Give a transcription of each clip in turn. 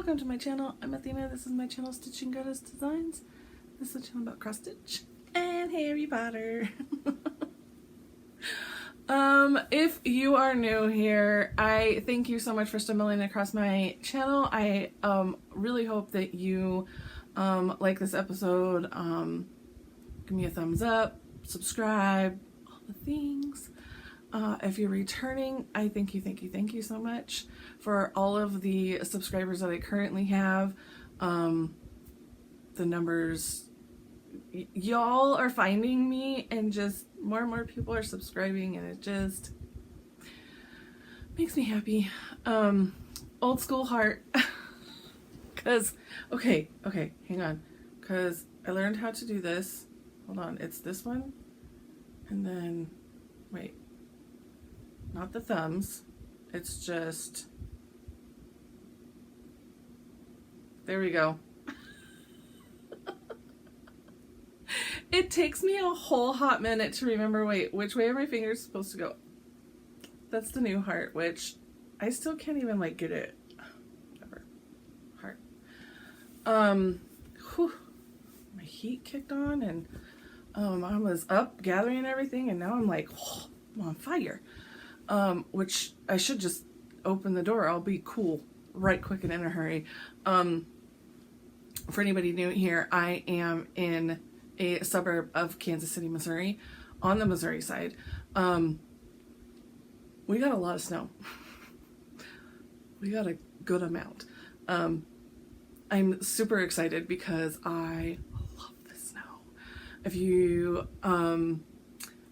Welcome to my channel. I'm Athena. This is my channel, Stitching Goddess Designs. This is a channel about cross stitch and Harry Potter. If you are new here, I thank you so much for stumbling across my channel. I really hope that you like this episode. Give me a thumbs up, subscribe, all the things. If you're returning, I thank you so much for all of the subscribers that I currently have. The numbers, y'all are finding me, and just more and more people are subscribing, and it just makes me happy. Old school heart. Cause, okay, hang on. Cause I learned how to do this. Hold on, it's this one. And then, wait. Not the thumbs, it's just, there we go. It takes me a whole hot minute to remember, wait, which way are my fingers supposed to go? That's the new heart, which I still can't even like get it. Whatever. Heart. Whew, my heat kicked on, and I was up gathering everything, and now I'm like, oh, I'm on fire. Which I should just open the door. I'll be cool right quick and in a hurry. For anybody new here, I am in a suburb of Kansas City, Missouri, on the Missouri side. We got a lot of snow. We got a good amount. I'm super excited because I love the snow. If you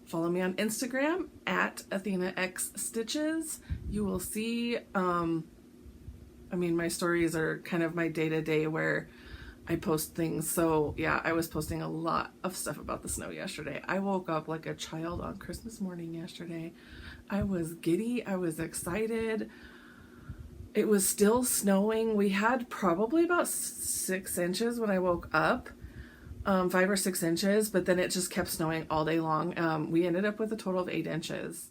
follow me on Instagram at AthenaXStitches. You will see, my stories are kind of my day-to-day where I post things. So yeah, I was posting a lot of stuff about the snow yesterday. I woke up like a child on Christmas morning yesterday. I was giddy. I was excited. It was still snowing. We had probably about 6 inches when I woke up. 5 or 6 inches, but then it just kept snowing all day long. We ended up with a total of 8 inches.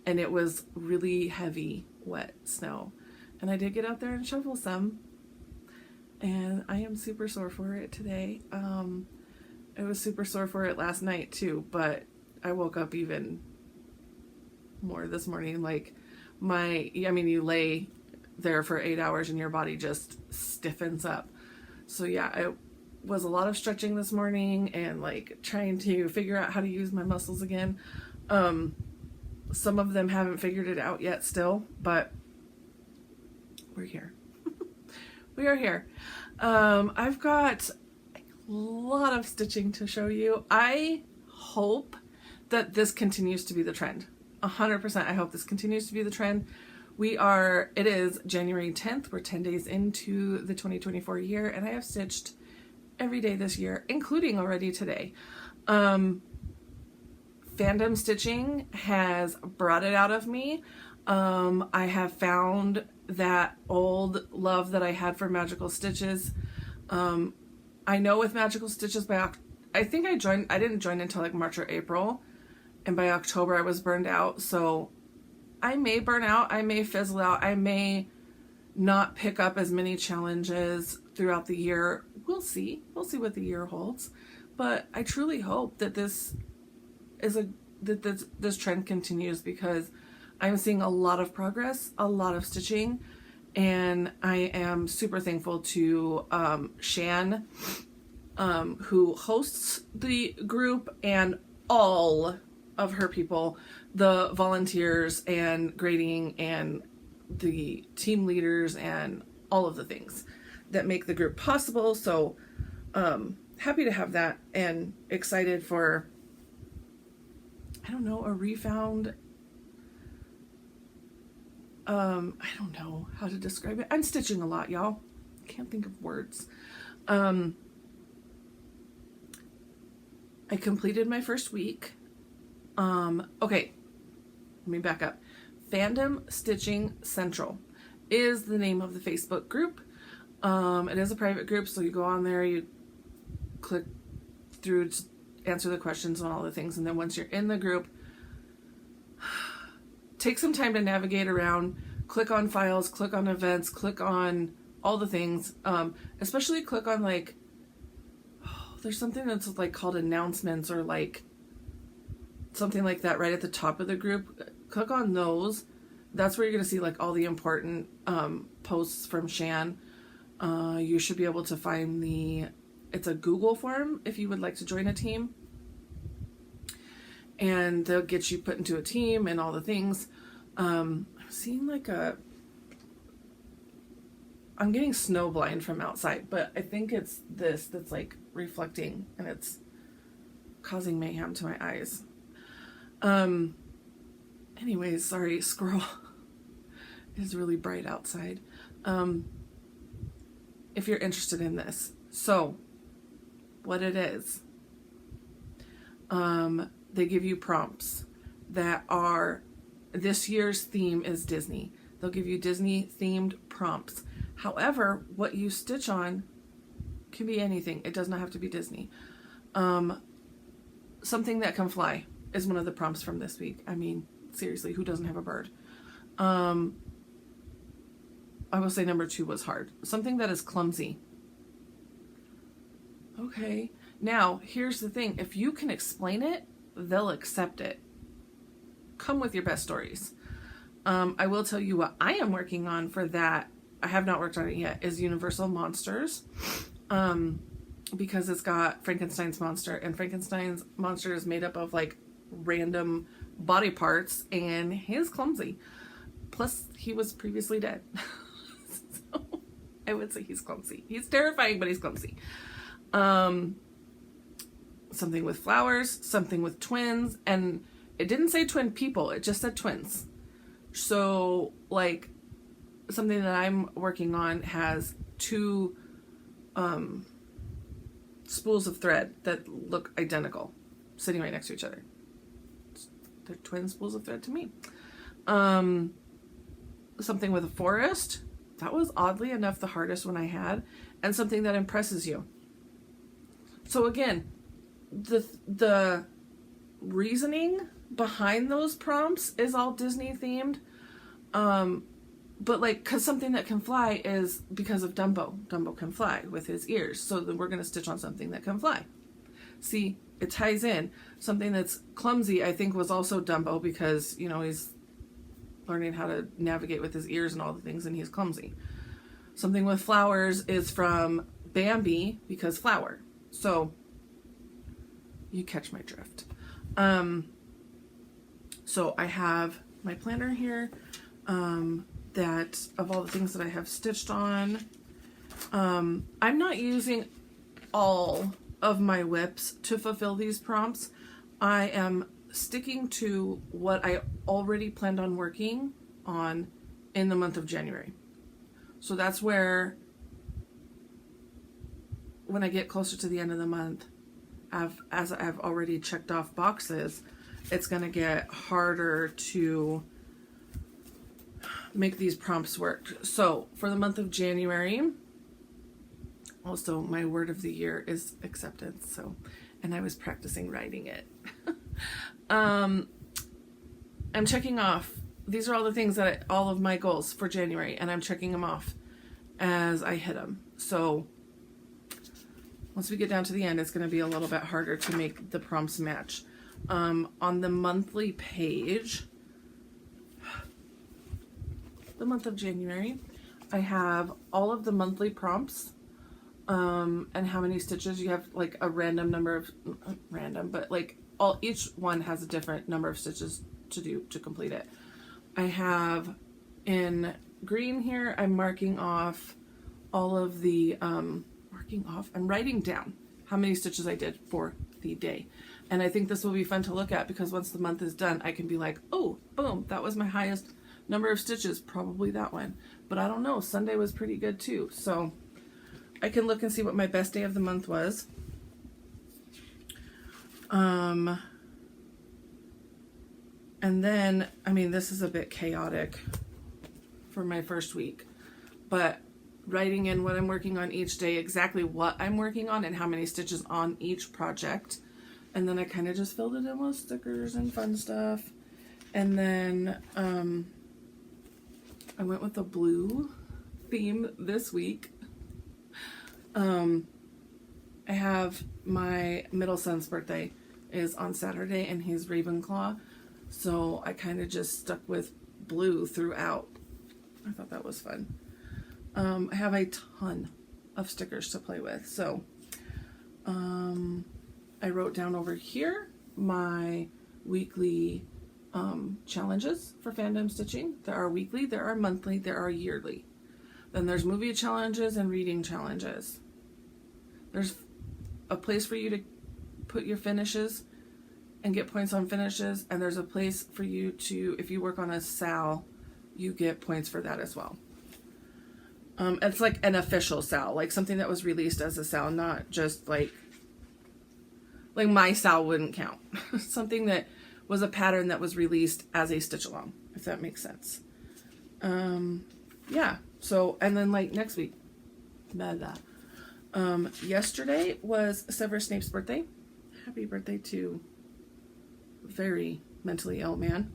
And it was really heavy, wet snow. And I did get out there and shovel some. And I am super sore for it today. I was super sore for it last night too, but I woke up even more this morning. Like you lay there for 8 hours and your body just stiffens up. So yeah, it was a lot of stretching this morning and like trying to figure out how to use my muscles again. Some of them haven't figured it out yet still, but we're here. We are here. I've got a lot of stitching to show you. I hope that this continues to be the trend. 100%. I hope this continues to be the trend. It is January 10th. We're 10 days into the 2024 year, and I have stitched every day this year, including already today. Fandom stitching has brought it out of me. I have found that old love that I had for magical stitches. I know with magical stitches I didn't join until like March or April, and by October I was burned out. So I may burn out, I may fizzle out, I may not pick up as many challenges throughout the year. We'll see what the year holds, but I truly hope that this trend continues, because I'm seeing a lot of progress, a lot of stitching, and I am super thankful to Shan, who hosts the group, and all of her people, the volunteers and grading and the team leaders and all of the things that make the group possible. So happy to have that and excited for, I don't know, a refound, I don't know how to describe it. I'm stitching a lot, y'all. Can't think of words. I completed my first week. Okay, let me back up. Fandom Stitching Central is the name of the Facebook group. It is a private group, so you go on there, you click through to answer the questions and all the things, and then once you're in the group, take some time to navigate around, click on files, click on events, click on all the things, especially click on like, there's something that's like called announcements or like something like that right at the top of the group. Click on those. That's where you're going to see like all the important posts from Shan. You should be able to find it's a Google form if you would like to join a team. And they'll get you put into a team and all the things. I'm seeing like I'm getting snow blind from outside, but I think it's this that's like reflecting and it's causing mayhem to my eyes. Anyways, sorry, squirrel. It is really bright outside. If you're interested in this. So, what it is, they give you prompts that are, this year's theme is Disney. They'll give you Disney themed prompts. However, what you stitch on can be anything. It does not have to be Disney. Something that can fly is one of the prompts from this week. I mean, seriously, who doesn't have a bird? I will say number 2 was hard. Something that is clumsy. Okay. Now, here's the thing. If you can explain it, they'll accept it. Come with your best stories. I will tell you what I am working on for that. I have not worked on it yet, is Universal Monsters. Because it's got Frankenstein's monster, and Frankenstein's monster is made up of like random body parts, and he's clumsy. Plus, he was previously dead. So, I would say he's clumsy. He's terrifying, but he's clumsy. Something with flowers, something with twins, and it didn't say twin people, it just said twins. So, like, something that I'm working on has 2 spools of thread that look identical, sitting right next to each other. They're twin spools of thread to me. Something with a forest. That was oddly enough the hardest one I had. And something that impresses you. So again, the reasoning behind those prompts is all Disney themed. But like, cause something that can fly is because of Dumbo. Dumbo can fly with his ears. So then we're going to stitch on something that can fly. See, it ties in. Something that's clumsy, I think, was also Dumbo because, you know, he's learning how to navigate with his ears and all the things, and he's clumsy. Something with flowers is from Bambi because flower. So you catch my drift. So I have my planner here, that of all the things that I have stitched on. I'm not using all of my whips to fulfill these prompts. I am sticking to what I already planned on working on in the month of January. So that's where, when I get closer to the end of the month, as I've already checked off boxes, it's going to get harder to make these prompts work. So for the month of January, also my word of the year is acceptance. So, and I was practicing writing it. I'm checking off. These are all the things that all of my goals for January, and I'm checking them off as I hit them. So once we get down to the end, it's going to be a little bit harder to make the prompts match. On the monthly page, the month of January, I have all of the monthly prompts, and how many stitches. You have like a random number of, random, but like each one has a different number of stitches to do to complete it. I have in green here, I'm marking off all of the marking off, I'm writing down how many stitches I did for the day. And I think this will be fun to look at because once the month is done, I can be like, oh, boom, that was my highest number of stitches, probably that one. But I don't know, Sunday was pretty good too. So I can look and see what my best day of the month was. And then, I mean, this is a bit chaotic for my first week, but writing in what I'm working on each day, exactly what I'm working on and how many stitches on each project. And then I kind of just filled it in with stickers and fun stuff. And then I went with the blue theme this week. I have my middle son's birthday is on Saturday and he's Ravenclaw. So I kind of just stuck with blue throughout. I thought that was fun. I have a ton of stickers to play with. So I wrote down over here my weekly challenges for fandom stitching. There are weekly, there are monthly, there are yearly. Then there's movie challenges and reading challenges. There's a place for you to put your finishes and get points on finishes, and there's a place for you to, if you work on a SAL, you get points for that as well. It's like an official SAL, like something that was released as a SAL, not just like my SAL wouldn't count. Something that was a pattern that was released as a stitch along, if that makes sense. Yeah, so, and then like next week, yesterday was Severus Snape's birthday. Happy birthday to very mentally ill man.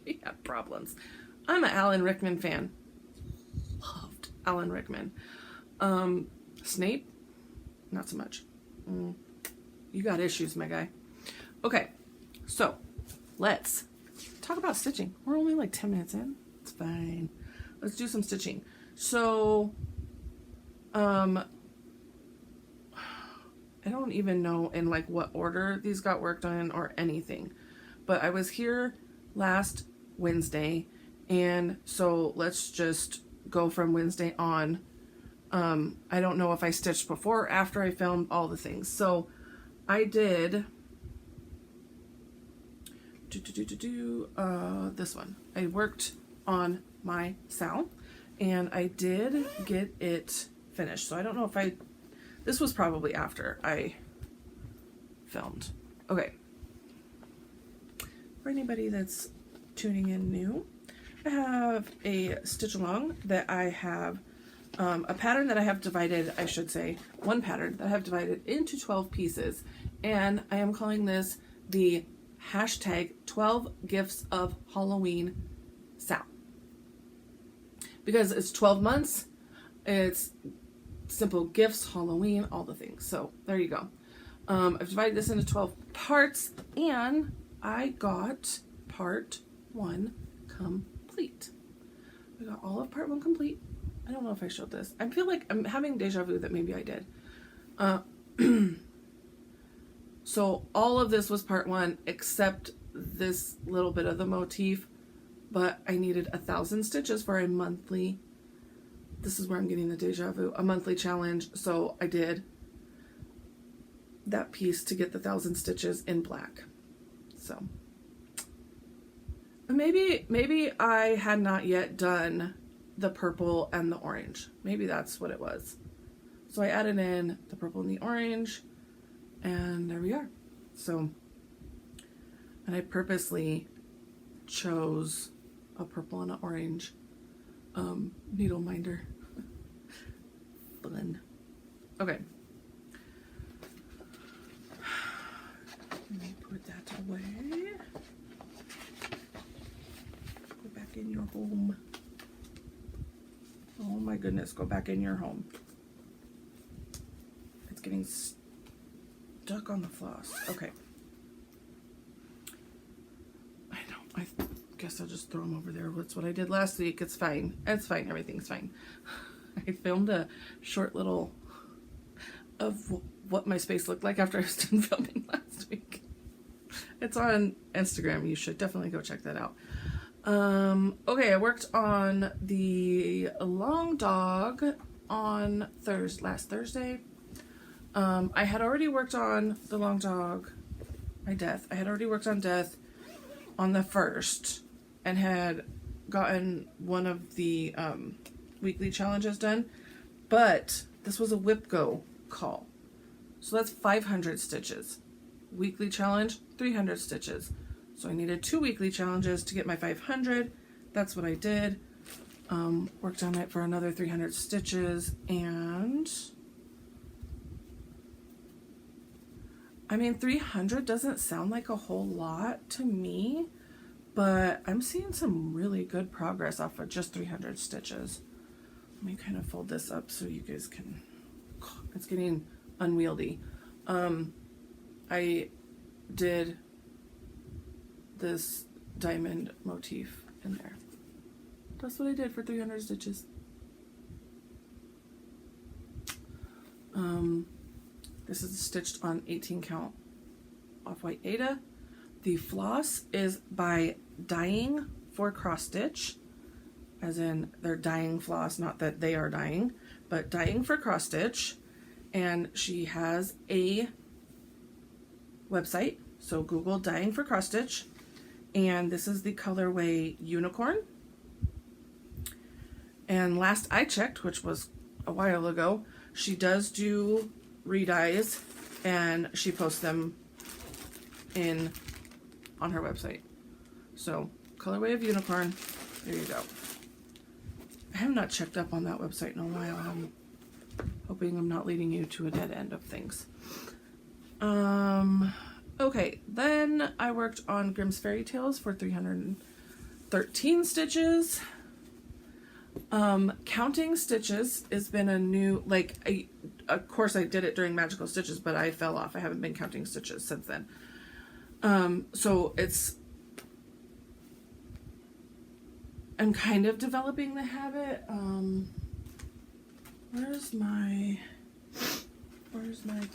He had problems. I'm an Alan Rickman fan. Loved Alan Rickman. Snape, not so much. You got issues, my guy. Okay, so let's talk about stitching. We're only like 10 minutes in. It's fine. Let's do some stitching. So, I don't even know in like what order these got worked on or anything, but I was here last Wednesday, and so let's just go from Wednesday on. I don't know if I stitched before or after I filmed all the things. So I did this one. I worked on my SAL and I did get it finished. So I don't know if this was probably after I filmed. Okay. For anybody that's tuning in new, I have a stitch along that I have, a pattern that I have divided, I should say, one pattern that I have divided into 12 pieces. And I am calling this the hashtag 12 Gifts of Halloween SAL. Because it's 12 months, it's simple gifts, Halloween, all the things. So there you go. I've divided this into 12 parts and I got part 1 complete. I got all of part 1 complete. I don't know if I showed this. I feel like I'm having deja vu that maybe I did. So all of this was part 1 except this little bit of the motif, but I needed 1,000 stitches for a monthly. This is where I'm getting the deja vu, a monthly challenge. So I did that piece to get the 1,000 stitches in black. So maybe I had not yet done the purple and the orange. Maybe that's what it was. So I added in the purple and the orange, and there we are. So, and I purposely chose a purple and an orange needle minder. Fun. Okay. Let me put that away. Go back in your home. Oh my goodness, go back in your home. It's getting stuck on the floss. Okay. I know. I guess I'll just throw them over there. That's what I did last week. It's fine. It's fine. Everything's fine. I filmed a short little of what my space looked like after I was done filming last week. It's on Instagram. You should definitely go check that out. Okay, I worked on the long dog on last Thursday. I had already worked on the long dog, my death. I had already worked on death on the 1st and had gotten one of the weekly challenges done, but this was a whip go call. So that's 500 stitches. Weekly challenge, 300 stitches. So I needed 2 weekly challenges to get my 500. That's what I did. Worked on it for another 300 stitches, and I mean, 300 doesn't sound like a whole lot to me, but I'm seeing some really good progress off of just 300 stitches. Let me kind of fold this up so you guys can, it's getting unwieldy. I did this diamond motif in there. That's what I did for 300 stitches. This is stitched on 18 count off-white Aida. The floss is by Dyeing for Cross Stitch, as in they're dyeing floss, not that they are dyeing, but Dyeing for Cross Stitch. And she has a website, so Google Dyeing for Cross Stitch, and this is the colorway Unicorn. And last I checked, which was a while ago, she does do redyes, and she posts them on her website. So colorway of Unicorn, there you go. I have not checked up on that website in a while. I'm hoping I'm not leading you to a dead end of things. Okay, then I worked on Grimm's Fairy Tales for 313 stitches. Counting stitches has been a new, of course I did it during Magical Stitches, but I fell off. I haven't been counting stitches since then. So I'm kind of developing the habit. Where's my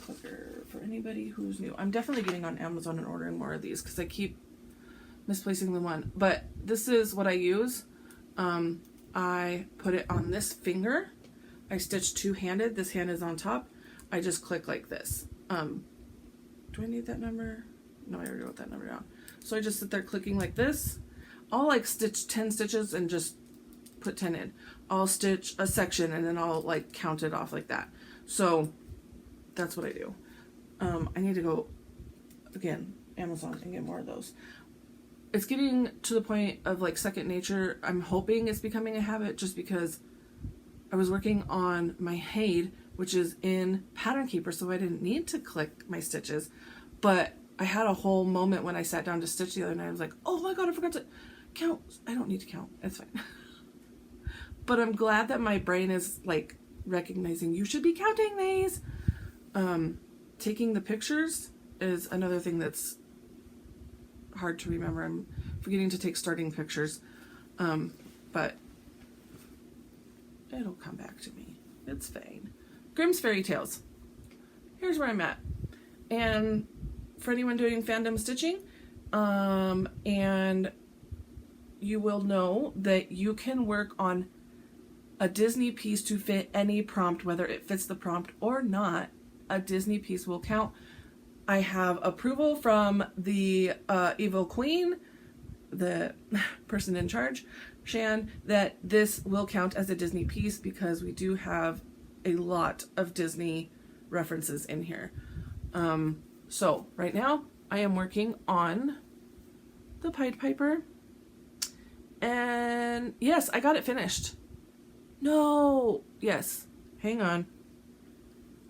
clicker for anybody who's new? I'm definitely getting on Amazon and ordering more of these because I keep misplacing the one. But this is what I use. I put it on this finger. I stitch two-handed. This hand is on top. I just click like this. Do I need that number? No, I already wrote that number down. So I just sit there clicking like this. I'll stitch 10 stitches and just put 10 in. I'll stitch a section and then I'll count it off like that. So that's what I do. I need to go again, Amazon, and get more of those. It's getting to the point of second nature. I'm hoping it's becoming a habit just because I was working on my Haid, which is in Pattern Keeper, so I didn't need to click my stitches. But I had a whole moment when I sat down to stitch the other night. I was like, oh my god, I forgot to count. I don't need to count. It's fine. But I'm glad that my brain is recognizing you should be counting these. Taking the pictures is another thing that's hard to remember. I'm forgetting to take starting pictures, but it'll come back to me. It's fine. Grimm's Fairy Tales. Here's where I'm at. And for anyone doing fandom stitching, and you will know that you can work on a Disney piece to fit any prompt, whether it fits the prompt or not. A Disney piece will count. I have approval from the Evil Queen, the person in charge, Shan, that this will count as a Disney piece because we do have a lot of Disney references in here. So right now I am working on the Pied Piper, and yes, I got it finished. No, yes, hang on.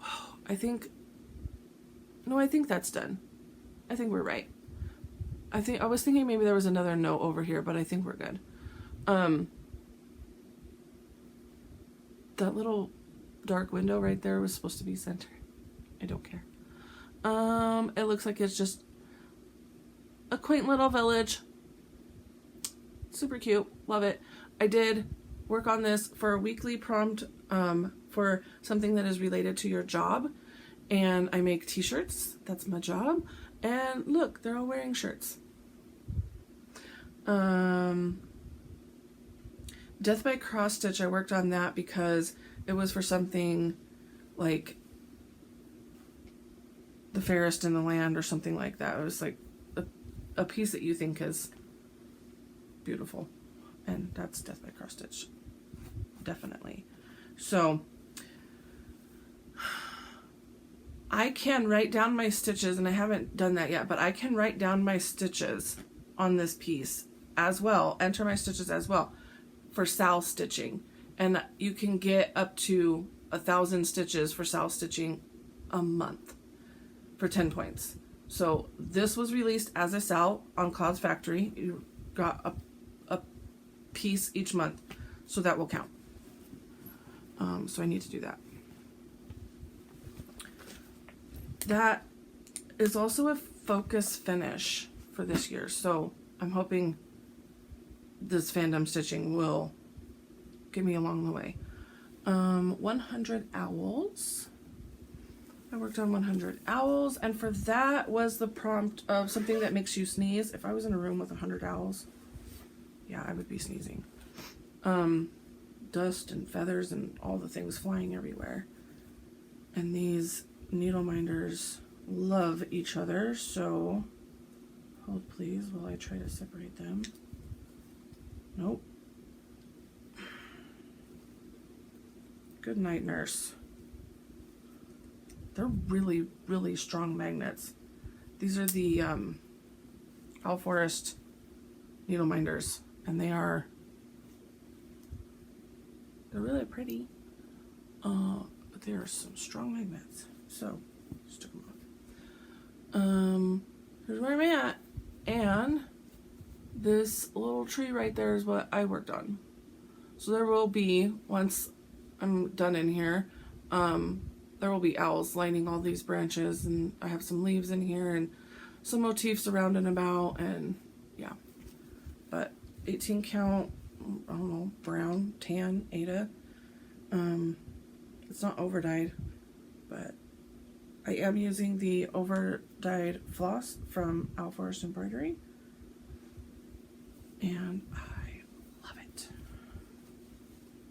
Oh, I think that's done. I think we're right. I was thinking maybe there was another note over here, but I think we're good. That little dark window right there was supposed to be centered. I don't care. It looks like it's just a quaint little village. Super cute. Love it. I did work on this for a weekly prompt for something that is related to your job. And I make t-shirts. That's my job. And look, they're all wearing shirts. Death by Cross Stitch, I worked on that because it was for something like the fairest in the land or something like that. It was like a piece that you think is beautiful, and that's Death by Cross Stitch, definitely. So I can write down my stitches, and I haven't done that yet, but I can write down my stitches on this piece as well, enter my stitches as well for Sal stitching, and you can get up to 1,000 stitches for Sal stitching a month for 10 points. So this was released as a Sal on Cloud's Factory. You got a piece each month, so that will count. So I need to do that. That is also a focus finish for this year, so I'm hoping this fandom stitching will get me along the way. 100 owls. I worked on 100 owls, and for that was the prompt of something that makes you sneeze. If I was in a room with 100 owls, yeah, I would be sneezing. Dust and feathers and all the things flying everywhere. And these needle minders love each other, so hold please while I try to separate them. Nope. Good night, nurse. They're really, really strong magnets. These are the Owl Forest needle minders, and they're really pretty. But they are some strong magnets. So just took them off. Here's where I'm at, and this little tree right there is what I worked on. So there will be, once I'm done in here, there will be owls lining all these branches, and I have some leaves in here and some motifs around and about, and yeah. But 18 count, I don't know, brown, tan, Ada. It's not over dyed, but I am using the over dyed floss from Owl Forest Embroidery, and I love it.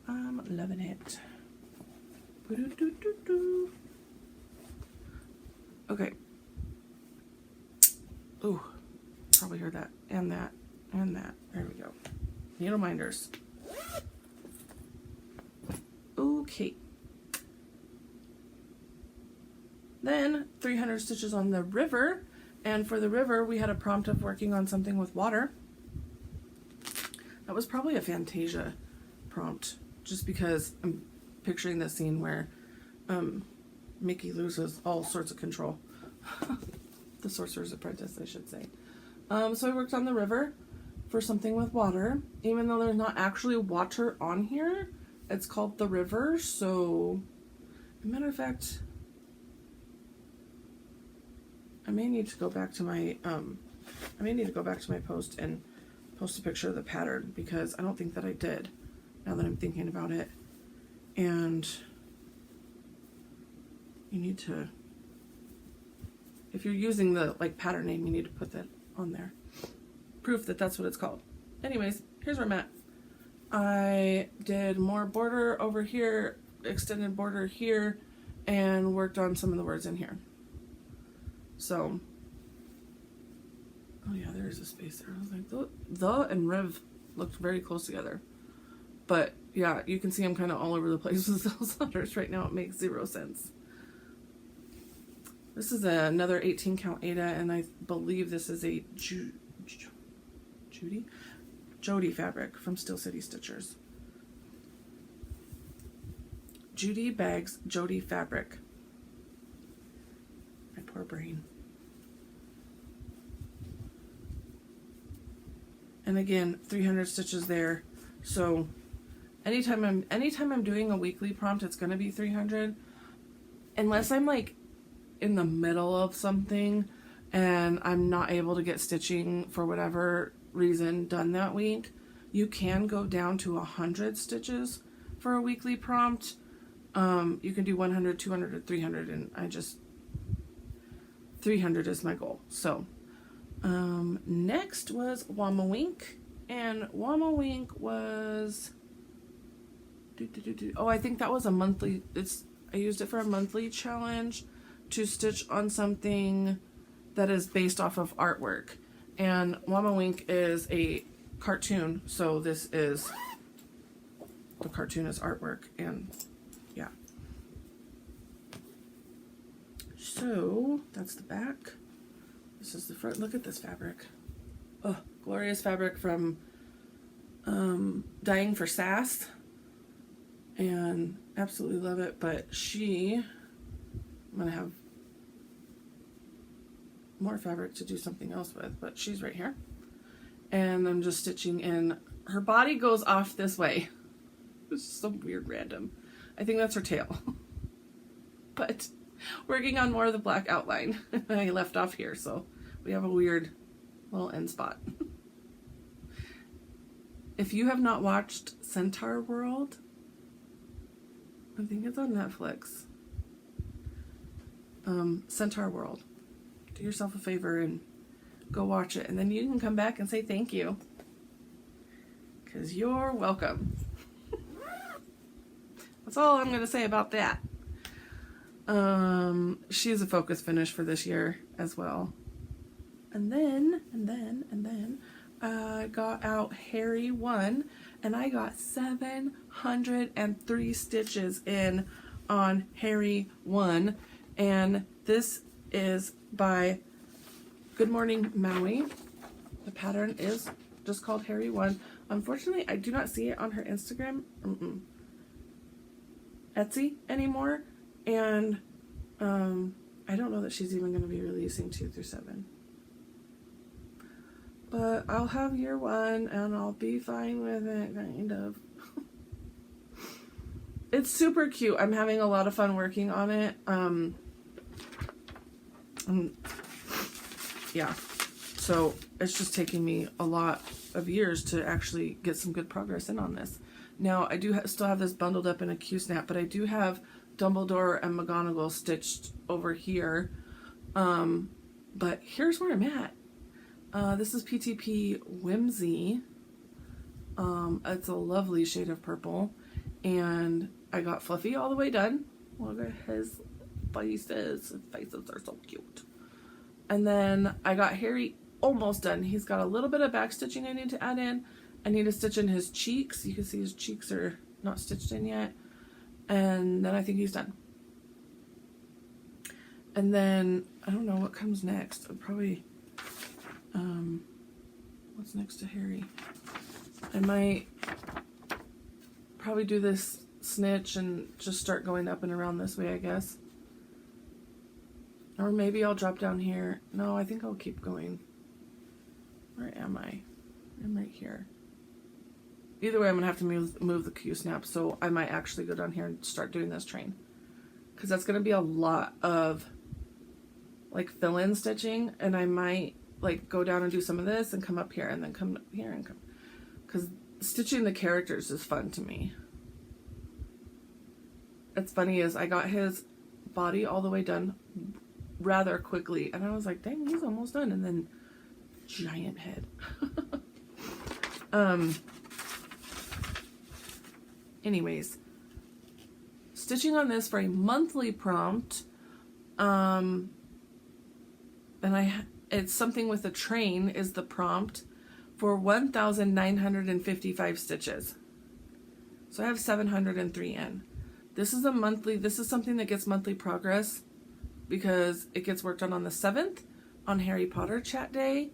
I'm loving it. Okay. Ooh, probably heard that, and that, and that. There we go. Needle minders. Okay. Then 300 stitches on the river, and for the river we had a prompt of working on something with water. That was probably a Fantasia prompt, just because I'm picturing the scene where Mickey loses all sorts of control. The Sorcerer's Apprentice, I should say. So I worked on the river for something with water, even though there's not actually water on here. It's called the river, so as a matter of fact, I may need to go back to my post and post a picture of the pattern, because I don't think that I did, now that I'm thinking about it. And you need to, if you're using the pattern name, you need to put that on there. Proof that that's what it's called. Anyways, here's where I'm at. I did more border over here, extended border here, and worked on some of the words in here. So, oh yeah, there is a space there. I was like, the and Rev looked very close together. But yeah, you can see I'm kind of all over the place with those letters right now. It makes zero sense. This is another 18 count Ada, and I believe this is a Jody fabric from Steel City Stitchers. Judy Bags Jody fabric. My poor brain. And again, 300 stitches there. So anytime I'm doing a weekly prompt, it's gonna be 300, unless I'm in the middle of something and I'm not able to get stitching for whatever reason done that week. You can go down to 100 stitches for a weekly prompt. You can do 100, 200, or 300, and 300 is my goal. So next was Wama Wink, and Wama Wink was Oh, I think that was a monthly. I used it for a monthly challenge to stitch on something that is based off of artwork. And Mama Wink is a cartoon, so this is, the cartoon is artwork, and yeah. So that's the back. This is the front. Look at this fabric. Oh, glorious fabric from Dying for Sass, and absolutely love it. But I'm gonna have more fabric to do something else with, but she's right here, and I'm just stitching in. Her body goes off this way. It's so weird, random. I think that's her tail. But working on more of the black outline. I left off here, so we have a weird little end spot. If you have not watched Centaur World, I think it's on Netflix. Centaur World. Do yourself a favor and go watch it, and then you can come back and say thank you. 'Cause you're welcome. That's all I'm going to say about that. She is a focus finish for this year as well. And then I got out Harry 1, and I got 703 stitches in on Harry 1. And this is by Good Morning Maui. The pattern is just called Harry 1. Unfortunately, I do not see it on her Instagram, Etsy anymore. And I don't know that she's even going to be releasing 2 through 7. But I'll have year 1 and I'll be fine with it, kind of. It's super cute. I'm having a lot of fun working on it. Yeah. So it's just taking me a lot of years to actually get some good progress in on this. Now, I do still have this bundled up in a Q-snap, but I do have Dumbledore and McGonagall stitched over here. But here's where I'm at. This is PTP Whimsy. It's a lovely shade of purple. And I got Fluffy all the way done. Look at his faces. His faces are so cute. And then I got Harry almost done. He's got a little bit of back stitching I need to add in. I need to stitch in his cheeks. You can see his cheeks are not stitched in yet. And then I think he's done. And then I don't know what comes next. Probably what's next to Harry? I might probably do this snitch and just start going up and around this way, I guess. Or maybe I'll drop down here. No, I think I'll keep going. Where am I? I'm right here. Either way, I'm going to have to move the Q-snap, so I might actually go down here and start doing this train. Because that's going to be a lot of, like, fill-in stitching, and I might, like, go down and do some of this and come up here and then come up here and come. Because stitching the characters is fun to me. It's funny is I got his body all the way done rather quickly, and I was like, dang, he's almost done, and then giant head. Anyways, stitching on this for a monthly prompt, and it's something with a train is the prompt for 1,955 stitches. So I have 703 in. This is something that gets monthly progress because it gets worked on the 7th on Harry Potter Chat Day.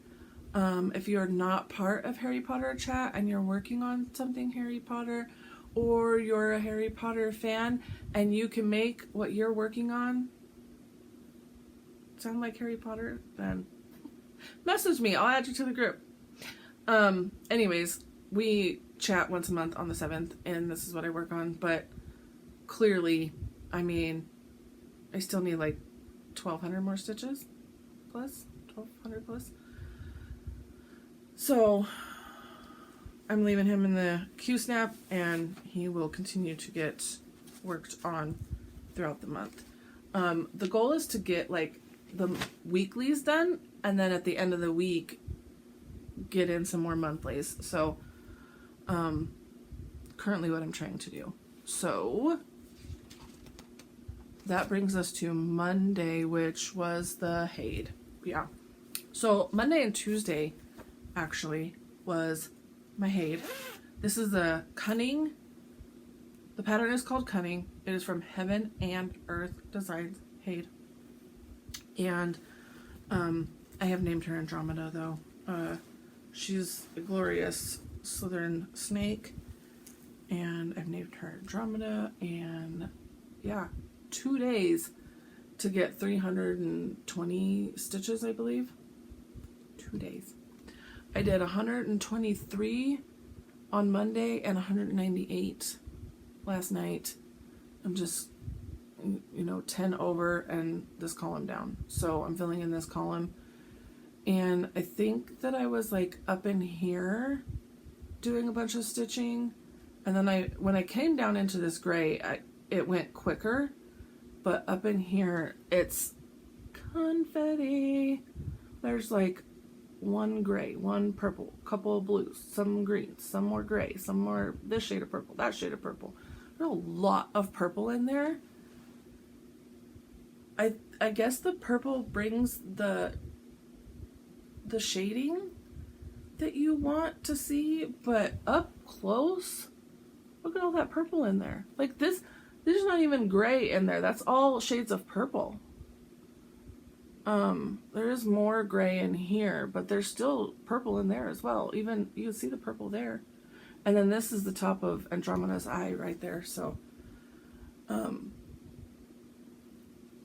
If you're not part of Harry Potter Chat and you're working on something Harry Potter, or you're a Harry Potter fan and you can make what you're working on sound like Harry Potter, then message me. I'll add you to the group. Anyways, we chat once a month on the 7th, and this is what I work on, but clearly, I mean, I still need like 1,200 more stitches plus, 1,200 plus. So I'm leaving him in the Q-snap, and he will continue to get worked on throughout the month. The goal is to get like the weeklies done, and then at the end of the week get in some more monthlies. So currently what I'm trying to do. So that brings us to Monday, which was the Hade. Yeah. So Monday and Tuesday actually was my Hade. This is the Cunning. The pattern is called Cunning. It is from Heaven and Earth Designs Hade. And I have named her Andromeda though. She's a glorious Slytherin snake. And I've named her Andromeda. And yeah, 2 days to get 320 stitches, I believe. 2 days. I did 123 on Monday and 198 last night. I'm just, 10 over and this column down. So I'm filling in this column. And I think that I was like up in here doing a bunch of stitching. And then when I came down into this gray, it went quicker. But up in here, it's confetti. There's like one gray, one purple, couple of blues, some greens, some more gray, some more this shade of purple, that shade of purple. There's a lot of purple in there. I guess the purple brings the shading that you want to see, but up close, look at all that purple in there. Like this, there's not even gray in there. That's all shades of purple. There is more gray in here, but there's still purple in there as well. Even you can see the purple there. And then this is the top of Andromeda's eye right there. So,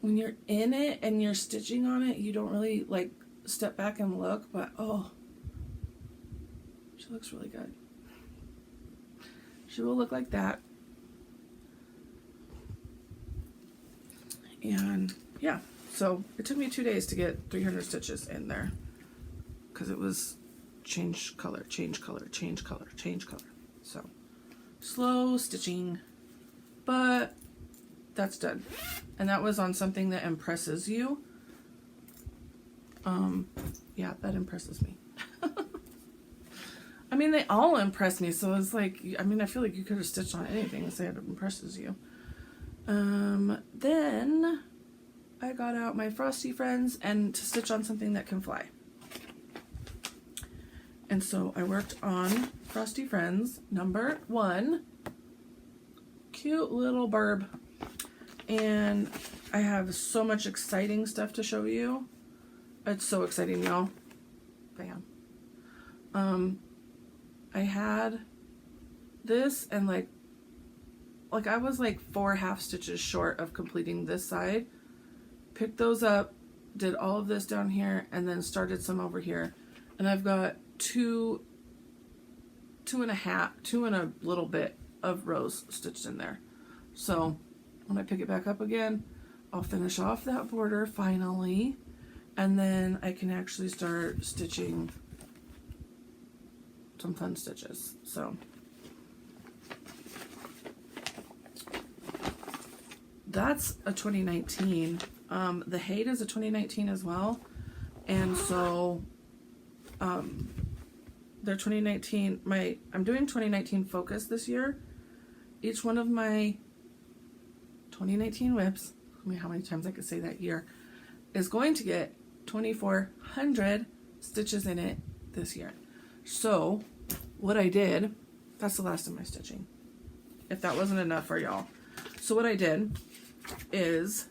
when you're in it and you're stitching on it, you don't really like step back and look, but oh, she looks really good. She will look like that. And yeah, so it took me 2 days to get 300 stitches in there because it was change color, change color, change color, change color. So slow stitching, but that's done. And that was on something that impresses you. Yeah, that impresses me. I mean, they all impress me, so it's like, I mean, I feel like you could have stitched on anything and say it impresses you. Then I got out my Frosty Friends and to stitch on something that can fly. And so I worked on Frosty Friends number 1. Cute little burb. And I have so much exciting stuff to show you. It's so exciting, y'all. Bam. I had this and like I was like 4 half stitches short of completing this side. Picked those up, did all of this down here, and then started some over here. And I've got two and a little bit of rows stitched in there. So when I pick it back up again, I'll finish off that border finally, and then I can actually start stitching some fun stitches. So that's a 2019. The Hade is a 2019 as well, and so their 2019, I'm doing 2019 focus this year. Each one of my 2019 whips, I mean how many times I could say that year, is going to get 2,400 stitches in it this year. So what I did, that's the last of my stitching, if that wasn't enough for y'all. So what I did is,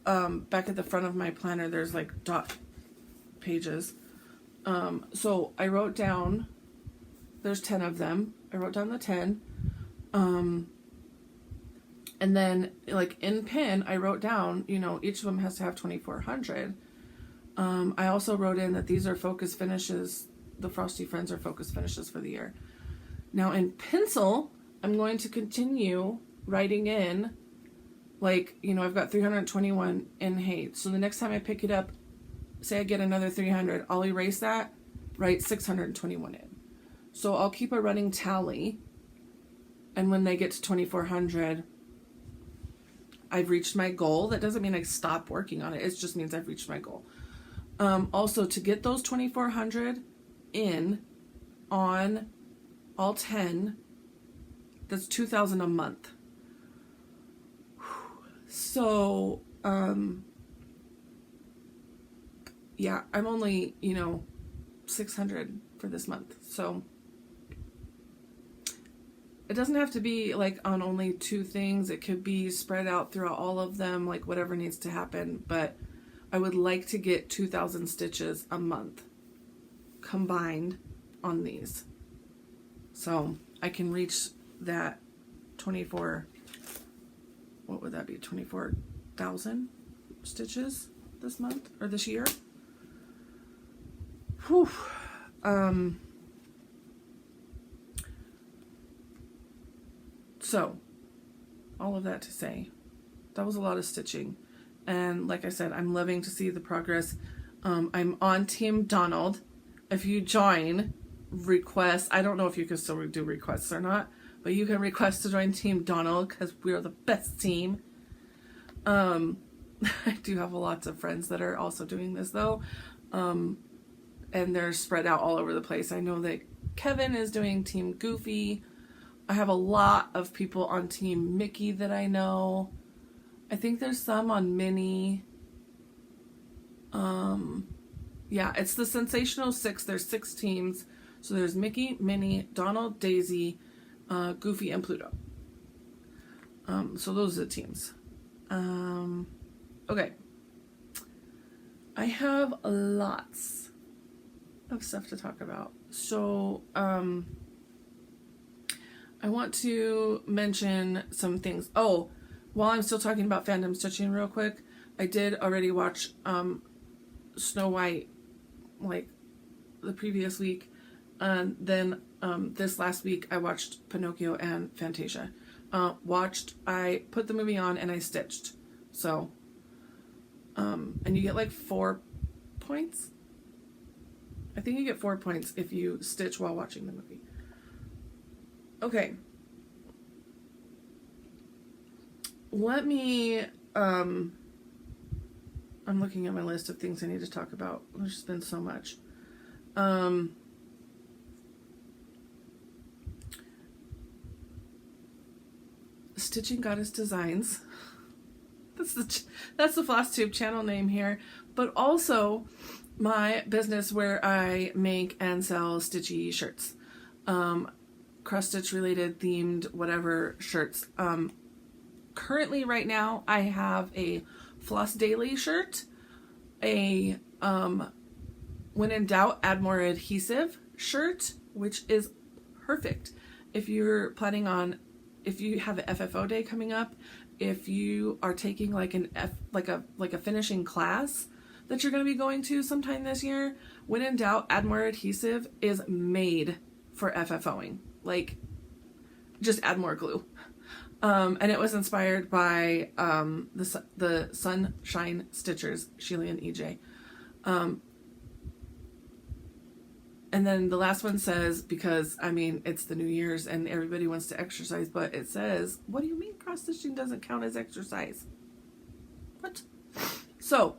back at the front of my planner, there's like dot pages. So I wrote down, there's 10 of them. I wrote down the 10. And then like in pen, I wrote down, each of them has to have 2,400. I also wrote in that these are focus finishes. The Frosty Friends are focus finishes for the year. Now in pencil, I'm going to continue writing in, like, I've got 321 in Hade. So the next time I pick it up, say I get another 300, I'll erase that, write 621 in. So I'll keep a running tally. And when they get to 2,400, I've reached my goal. That doesn't mean I stop working on it. It just means I've reached my goal. Also, to get those 2,400 in on all 10, That's $2,000 a month. So, yeah, I'm only, $600 for this month. So it doesn't have to be like on only two things. It could be spread out throughout all of them, like whatever needs to happen. But I would like to get 2,000 stitches a month combined on these. So I can reach that 24, what would that be? 24,000 stitches this month or this year. Whew. So, all of that to say, that was a lot of stitching. And like I said, I'm loving to see the progress. I'm on Team Donald. If you join, request, I don't know if you can still do requests or not, but you can request to join Team Donald because we're the best team. I do have lots of friends that are also doing this though. And they're spread out all over the place. I know that Kevin is doing Team Goofy. I have a lot of people on Team Mickey that I know. I think there's some on Minnie. Yeah, it's the Sensational Six. There's 6 teams. So there's Mickey, Minnie, Donald, Daisy, Goofy, and Pluto. So those are the teams. Okay. I have lots of stuff to talk about. So, I want to mention some things. Oh, while I'm still talking about fandom stitching real quick, I did already watch Snow White like the previous week, and then this last week I watched Pinocchio and Fantasia. I put the movie on and I stitched. So, and you get like 4 points. I think you get 4 points if you stitch while watching the movie. Okay. Let me, I'm looking at my list of things I need to talk about. There's just been so much. Stitching Goddess Designs. That's the Flosstube channel name here. But also my business where I make and sell stitchy shirts. Cross stitch related, themed, whatever shirts. Currently right now I have a Floss Daily shirt, a when in doubt add more adhesive shirt, which is perfect if you're planning on, if you have an FFO day coming up, if you are taking like a finishing class that you're going to be going to sometime this year. When in doubt, add more adhesive is made for FFOing. Like, just add more glue. And it was inspired by the Sunshine Stitchers, Sheila and EJ. And then the last one says, because, I mean, it's the New Year's and everybody wants to exercise, but it says, what do you mean cross-stitching doesn't count as exercise? What? So,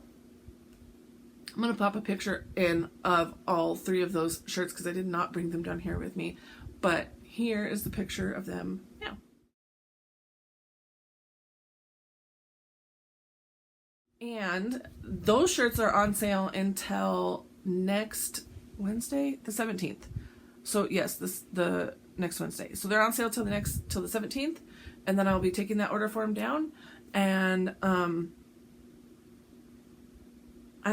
I'm going to pop a picture in of all 3 of those shirts because I did not bring them down here with me. But here is the picture of them now. And those shirts are on sale until next Wednesday, the 17th. So yes, the next Wednesday. So they're on sale till the 17th, and then I'll be taking that order form down. And I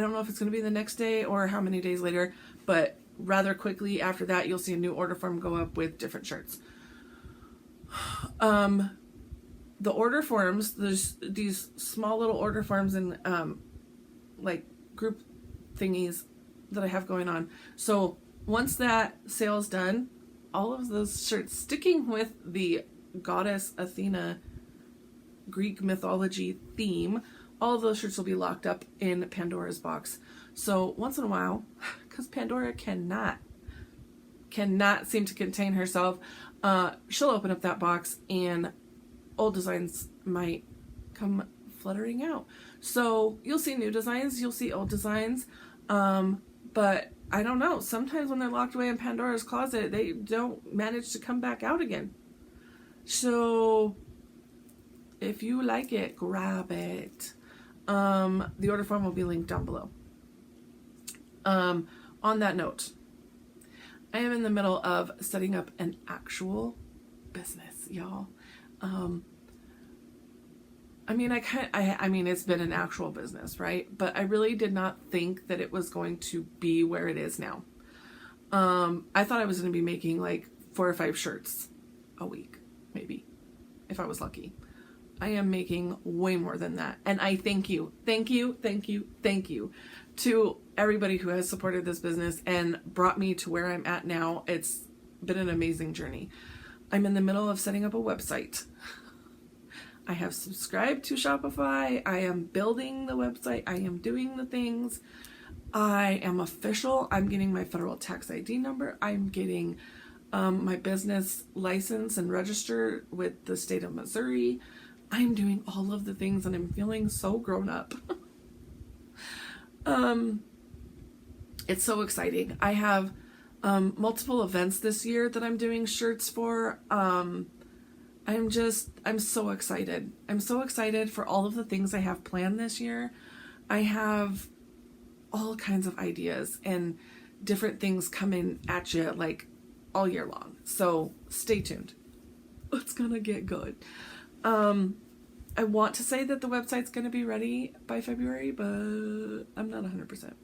don't know if it's going to be the next day or how many days later, but rather quickly after that, you'll see a new order form go up with different shirts. The order forms, there's these small little order forms and like group thingies that I have going on. So once that sale is done, all of those shirts, sticking with the goddess Athena Greek mythology theme, all of those shirts will be locked up in Pandora's box. So once in a while, because Pandora cannot seem to contain herself, she'll open up that box and old designs might come fluttering out. So you'll see new designs, you'll see old designs, but I don't know. Sometimes when they're locked away in Pandora's closet, they don't manage to come back out again. So if you like it, grab it. The order form will be linked down below. On that note, I am in the middle of setting up an actual business, y'all. I mean, it's been an actual business, right? But I really did not think that it was going to be where it is now. I thought I was going to be making like 4 or 5 shirts a week, maybe, if I was lucky. I am making way more than that. And I thank you to everybody who has supported this business and brought me to where I'm at now. It's been an amazing journey. I'm in the middle of setting up a website. I have subscribed to Shopify. I am building the website. I am doing the things. I am official. I'm getting my federal tax ID number. I'm getting my business license and registered with the state of Missouri. I'm doing all of the things and I'm feeling so grown up. It's so exciting. I have multiple events this year that I'm doing shirts for. I'm so excited. I'm so excited for all of the things I have planned this year. I have all kinds of ideas and different things coming at you like all year long. So stay tuned. It's gonna get good. I want to say that the website's going to be ready by February, but I'm not 100%.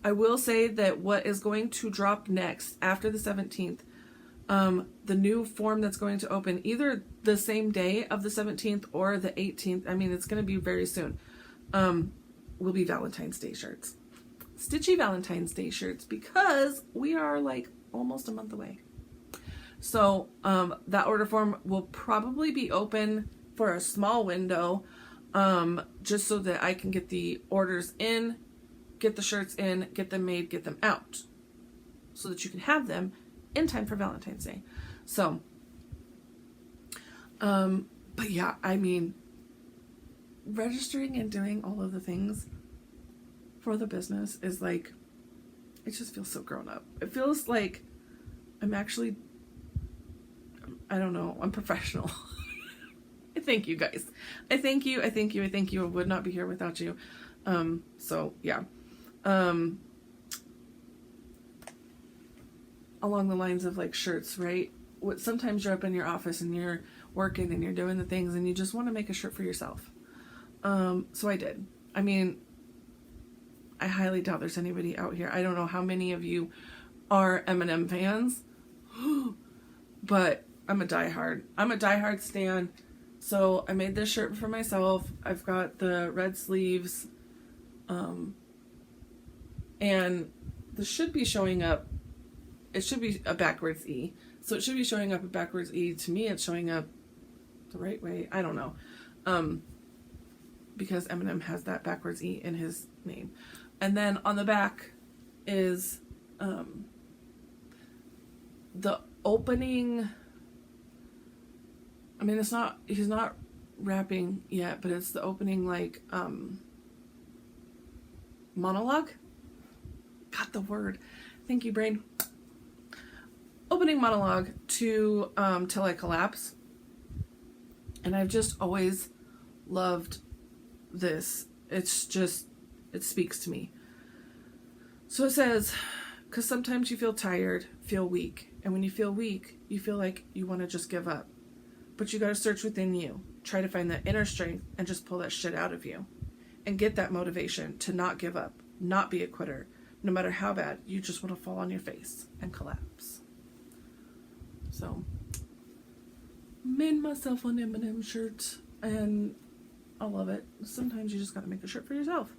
I will say that what is going to drop next after the 17th, the new form that's going to open either the same day of the 17th or the 18th, I mean, it's going to be very soon, will be Valentine's Day shirts. Stitchy Valentine's Day shirts, because we are like almost a month away. So that order form will probably be open for a small window, just so that I can get the orders in, get the shirts in, get them made, get them out, so that you can have them in time for Valentine's Day. So, but yeah, I mean, registering and doing all of the things for the business is like, it just feels so grown up. It feels like I'm actually, I don't know, I'm professional. I thank you guys. I thank you. I would not be here without you. So yeah. Along the lines of like shirts, right? Sometimes you're up in your office and you're working and you're doing the things and you just want to make a shirt for yourself. So I did. I mean, I highly doubt there's anybody out here. I don't know how many of you are M&M fans, but I'm a diehard stan. So I made this shirt for myself. I've got the red sleeves, and this should be showing up. It should be a backwards E. So it should be showing up a backwards E. To me, it's showing up the right way. I don't know. Because Eminem has that backwards E in his name. And then on the back is the opening. I mean, he's not rapping yet, but it's the opening, like, monologue? Got the word. Thank you, brain. Opening monologue to Till I Collapse. And I've just always loved this. It's just, it speaks to me. So it says, because sometimes you feel tired, feel weak. And when you feel weak, you feel like you want to just give up. But you got to search within you. Try to find that inner strength and just pull that shit out of you. And get that motivation to not give up, not be a quitter. No matter how bad, you just want to fall on your face and collapse. So, made myself an M&M shirt, and I love it. Sometimes you just got to make a shirt for yourself.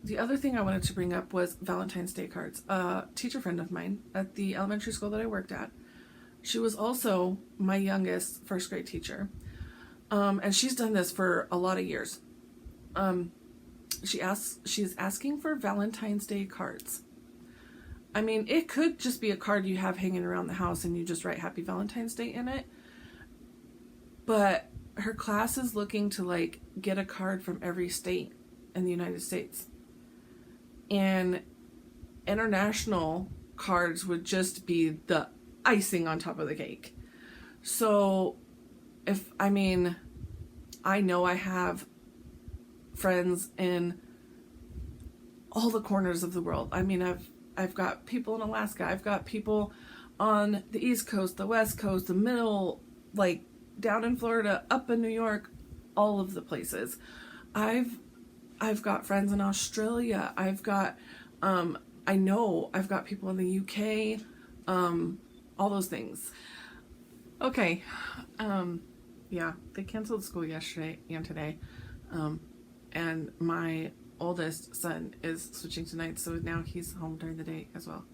The other thing I wanted to bring up was Valentine's Day cards. A teacher friend of mine at the elementary school that I worked at, she was also my youngest first grade teacher. And she's done this for a lot of years. She's asking for Valentine's Day cards. I mean, it could just be a card you have hanging around the house and you just write Happy Valentine's Day in it. But her class is looking to like get a card from every state in the United States. and international cards would just be the icing on top of the cake. So I know I have friends in all the corners of the world. I mean, I've got people in Alaska. I've got people on the East Coast, the West Coast, the middle, like down in Florida, up in New York, all of the places. I've got friends in Australia. I've got I know I've got people in the UK, all those things. Okay. Yeah, they canceled school yesterday and today. And my oldest son is switching tonight, so now he's home during the day as well.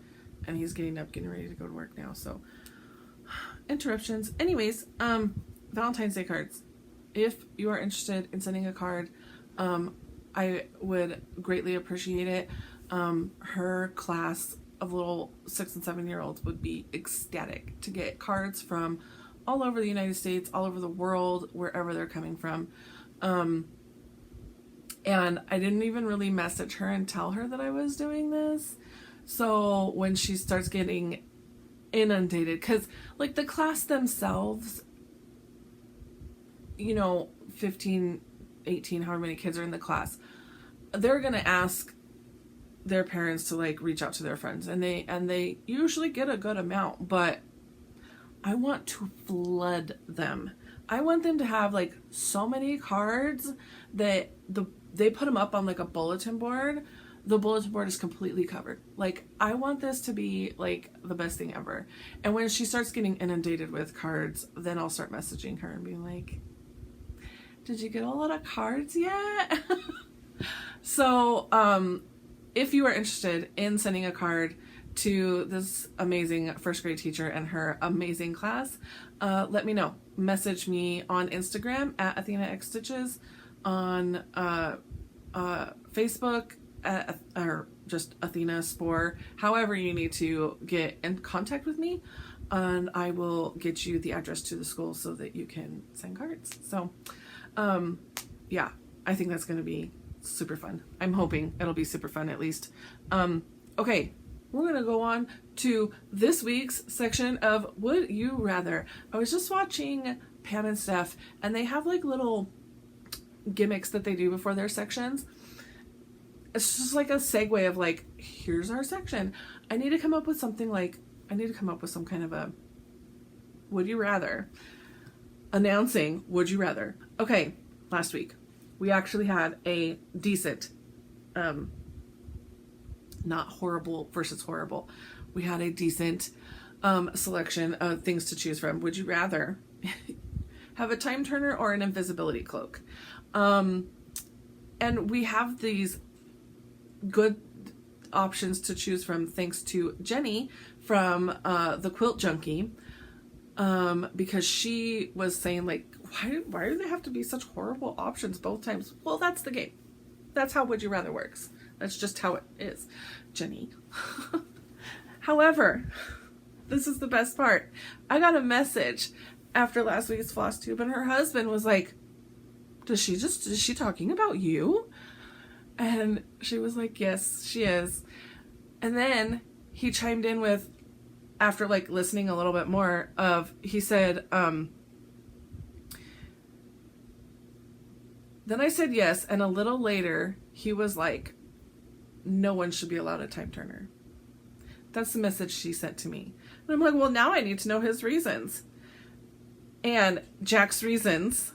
And he's getting up, getting ready to go to work now, so interruptions. Anyways, Valentine's Day cards. If you are interested in sending a card, I would greatly appreciate it. Her class of little 6 and 7-year-olds would be ecstatic to get cards from all over the United States, all over the world, wherever they're coming from. And I didn't even really message her and tell her that I was doing this. So when she starts getting inundated, because like the class themselves, 15, 18, however many kids are in the class, they're going to ask their parents to like reach out to their friends, and they usually get a good amount, but I want to flood them. I want them to have like so many cards that they put them up on like a bulletin board. The bulletin board is completely covered. Like, I want this to be like the best thing ever. And when she starts getting inundated with cards, then I'll start messaging her and being like, did you get a lot of cards yet? So, if you are interested in sending a card to this amazing first grade teacher and her amazing class, let me know. Message me on Instagram at AthenaXStitches, on Facebook, or just Athena Spore, however you need to get in contact with me, and I will get you the address to the school so that you can send cards. So, yeah, I think that's going to be super fun. I'm hoping it'll be super fun at least. Okay, we're going to go on to this week's section of Would You Rather. I was just watching Pam and Steph, and they have like little gimmicks that they do before their sections. It's just like a segue of like, here's our section. I need to come up with some kind of a Would You Rather. Announcing Would You Rather. Okay, last week we actually had a decent, not horrible versus horrible. We had a decent selection of things to choose from. Would you rather have a time turner or an invisibility cloak? And we have these good options to choose from thanks to Jenny from the Quilt Junkie, because she was saying like, why do they have to be such horrible options both times? Well, that's the game. That's how Would You Rather works. That's just how it is, Jenny. However, this is the best part. I got a message after last week's Flosstube, and her husband was like, is she talking about you? And she was like, yes, she is. And then he chimed in with, after like listening a little bit more, he said, then I said yes, and a little later he was like, no one should be allowed a time turner. That's the message she sent to me. And I'm like, well, now I need to know his reasons. And Jack's reasons,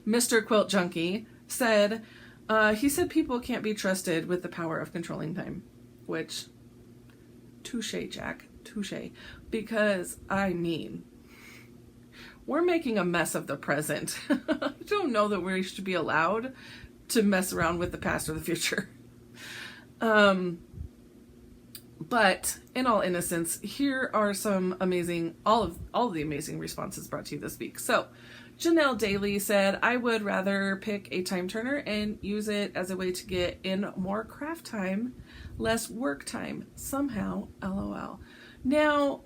Mr. Quilt Junkie, said, he said people can't be trusted with the power of controlling time. Which, touche, Jack, touche. Because, I mean, we're making a mess of the present. I don't know that we should be allowed to mess around with the past or the future. But in all innocence, here are some amazing, all of the amazing responses brought to you this week. So, Janelle Daly said, I would rather pick a time turner and use it as a way to get in more craft time, less work time, somehow, LOL. Now,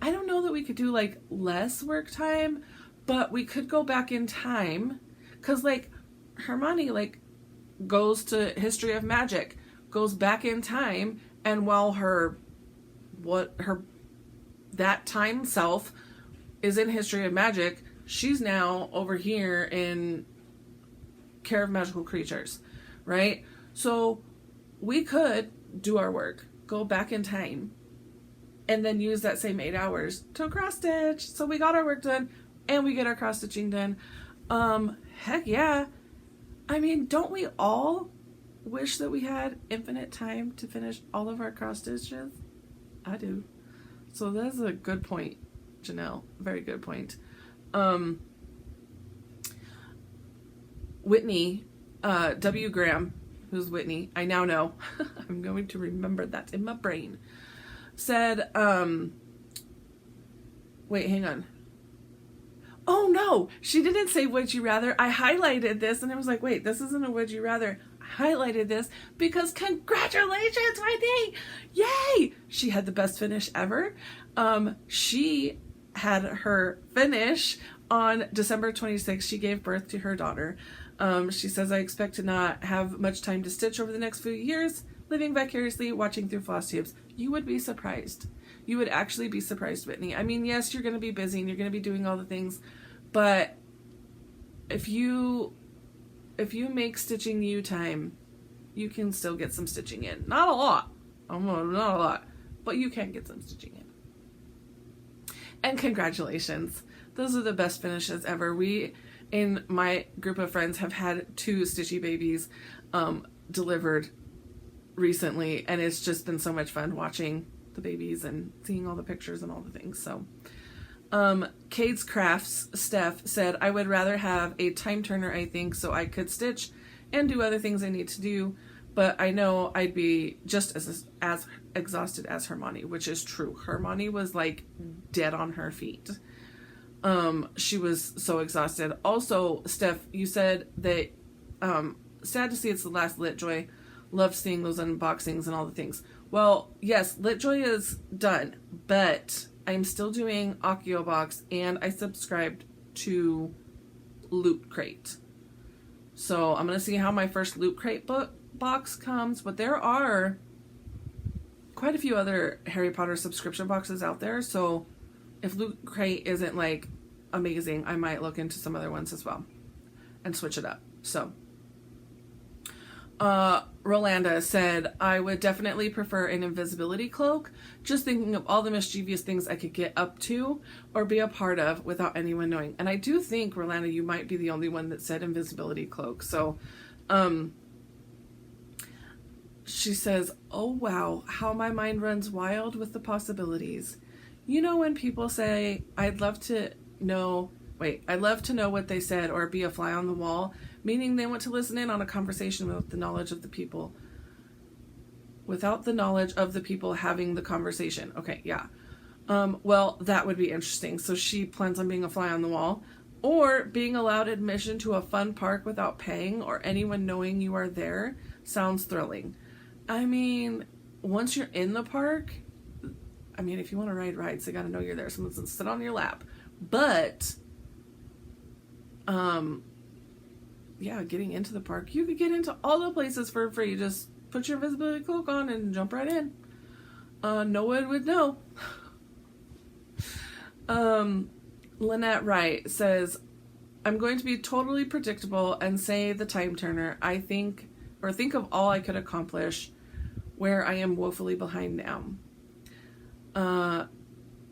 I don't know that we could do like less work time, but we could go back in time, because like Hermione like goes to History of Magic. goes back in time, and while that time self is in History of Magic, she's now over here in Care of Magical Creatures, right? So we could do our work, go back in time, and then use that same 8 hours to cross stitch. So we got our work done and we get our cross stitching done. Heck yeah. I mean, don't we all wish that we had infinite time to finish all of our cross stitches? I do. So that's a good point, Janelle. Very good point. Whitney, W. Graham, who's Whitney, I now know, I'm going to remember that in my brain, said, wait, hang on. Oh no, she didn't say would you rather. I highlighted this and I was like, wait, this isn't a would you rather. I highlighted this because congratulations, Whitney! Yay! She had the best finish ever. She had her finish on December 26th. She gave birth to her daughter. She says, I expect to not have much time to stitch over the next few years, living vicariously, watching through Flosstubes. You would be surprised. You would actually be surprised, Whitney. I mean, yes, you're going to be busy and you're going to be doing all the things, but if you make stitching you time, you can still get some stitching in. Not a lot. Not a lot, but you can get some stitching in. And congratulations. Those are the best finishes ever. We, in my group of friends, have had 2 stitchy babies delivered recently, and it's just been so much fun watching the babies and seeing all the pictures and all the things. So Cade's Crafts Steph said, I would rather have a time turner, I think, so I could stitch and do other things I need to do, but I know I'd be just as exhausted as Hermione, which is true. Hermione was like dead on her feet. She was so exhausted. Also, Steph, you said that sad to see it's the last LitJoy. Loved seeing those unboxings and all the things. Well, yes, LitJoy is done, but I'm still doing Accio Box, and I subscribed to Loot Crate. So I'm going to see how my first Loot Crate box comes, but there are quite a few other Harry Potter subscription boxes out there, so if Loot Crate isn't like amazing, I might look into some other ones as well and switch it up. So Rolanda said, I would definitely prefer an invisibility cloak, just thinking of all the mischievous things I could get up to or be a part of without anyone knowing. And I do think, Rolanda, you might be the only one that said invisibility cloak. So she says, oh wow, how my mind runs wild with the possibilities. You know when people say, I'd love to know what they said or be a fly on the wall, meaning they want to listen in on a conversation without the knowledge of the people having the conversation. Okay, yeah. Well, that would be interesting. So she plans on being a fly on the wall, or being allowed admission to a fun park without paying or anyone knowing you are there. Sounds thrilling. I mean, once you're in the park, I mean, if you want to ride rides, they got to know you're there. Someone's going to sit on your lap. But, yeah, getting into the park, you could get into all the places for free. Just put your invisibility cloak on and jump right in. No one would know. Lynette Wright says, I'm going to be totally predictable and say the time turner. I think of all I could accomplish where I am woefully behind now.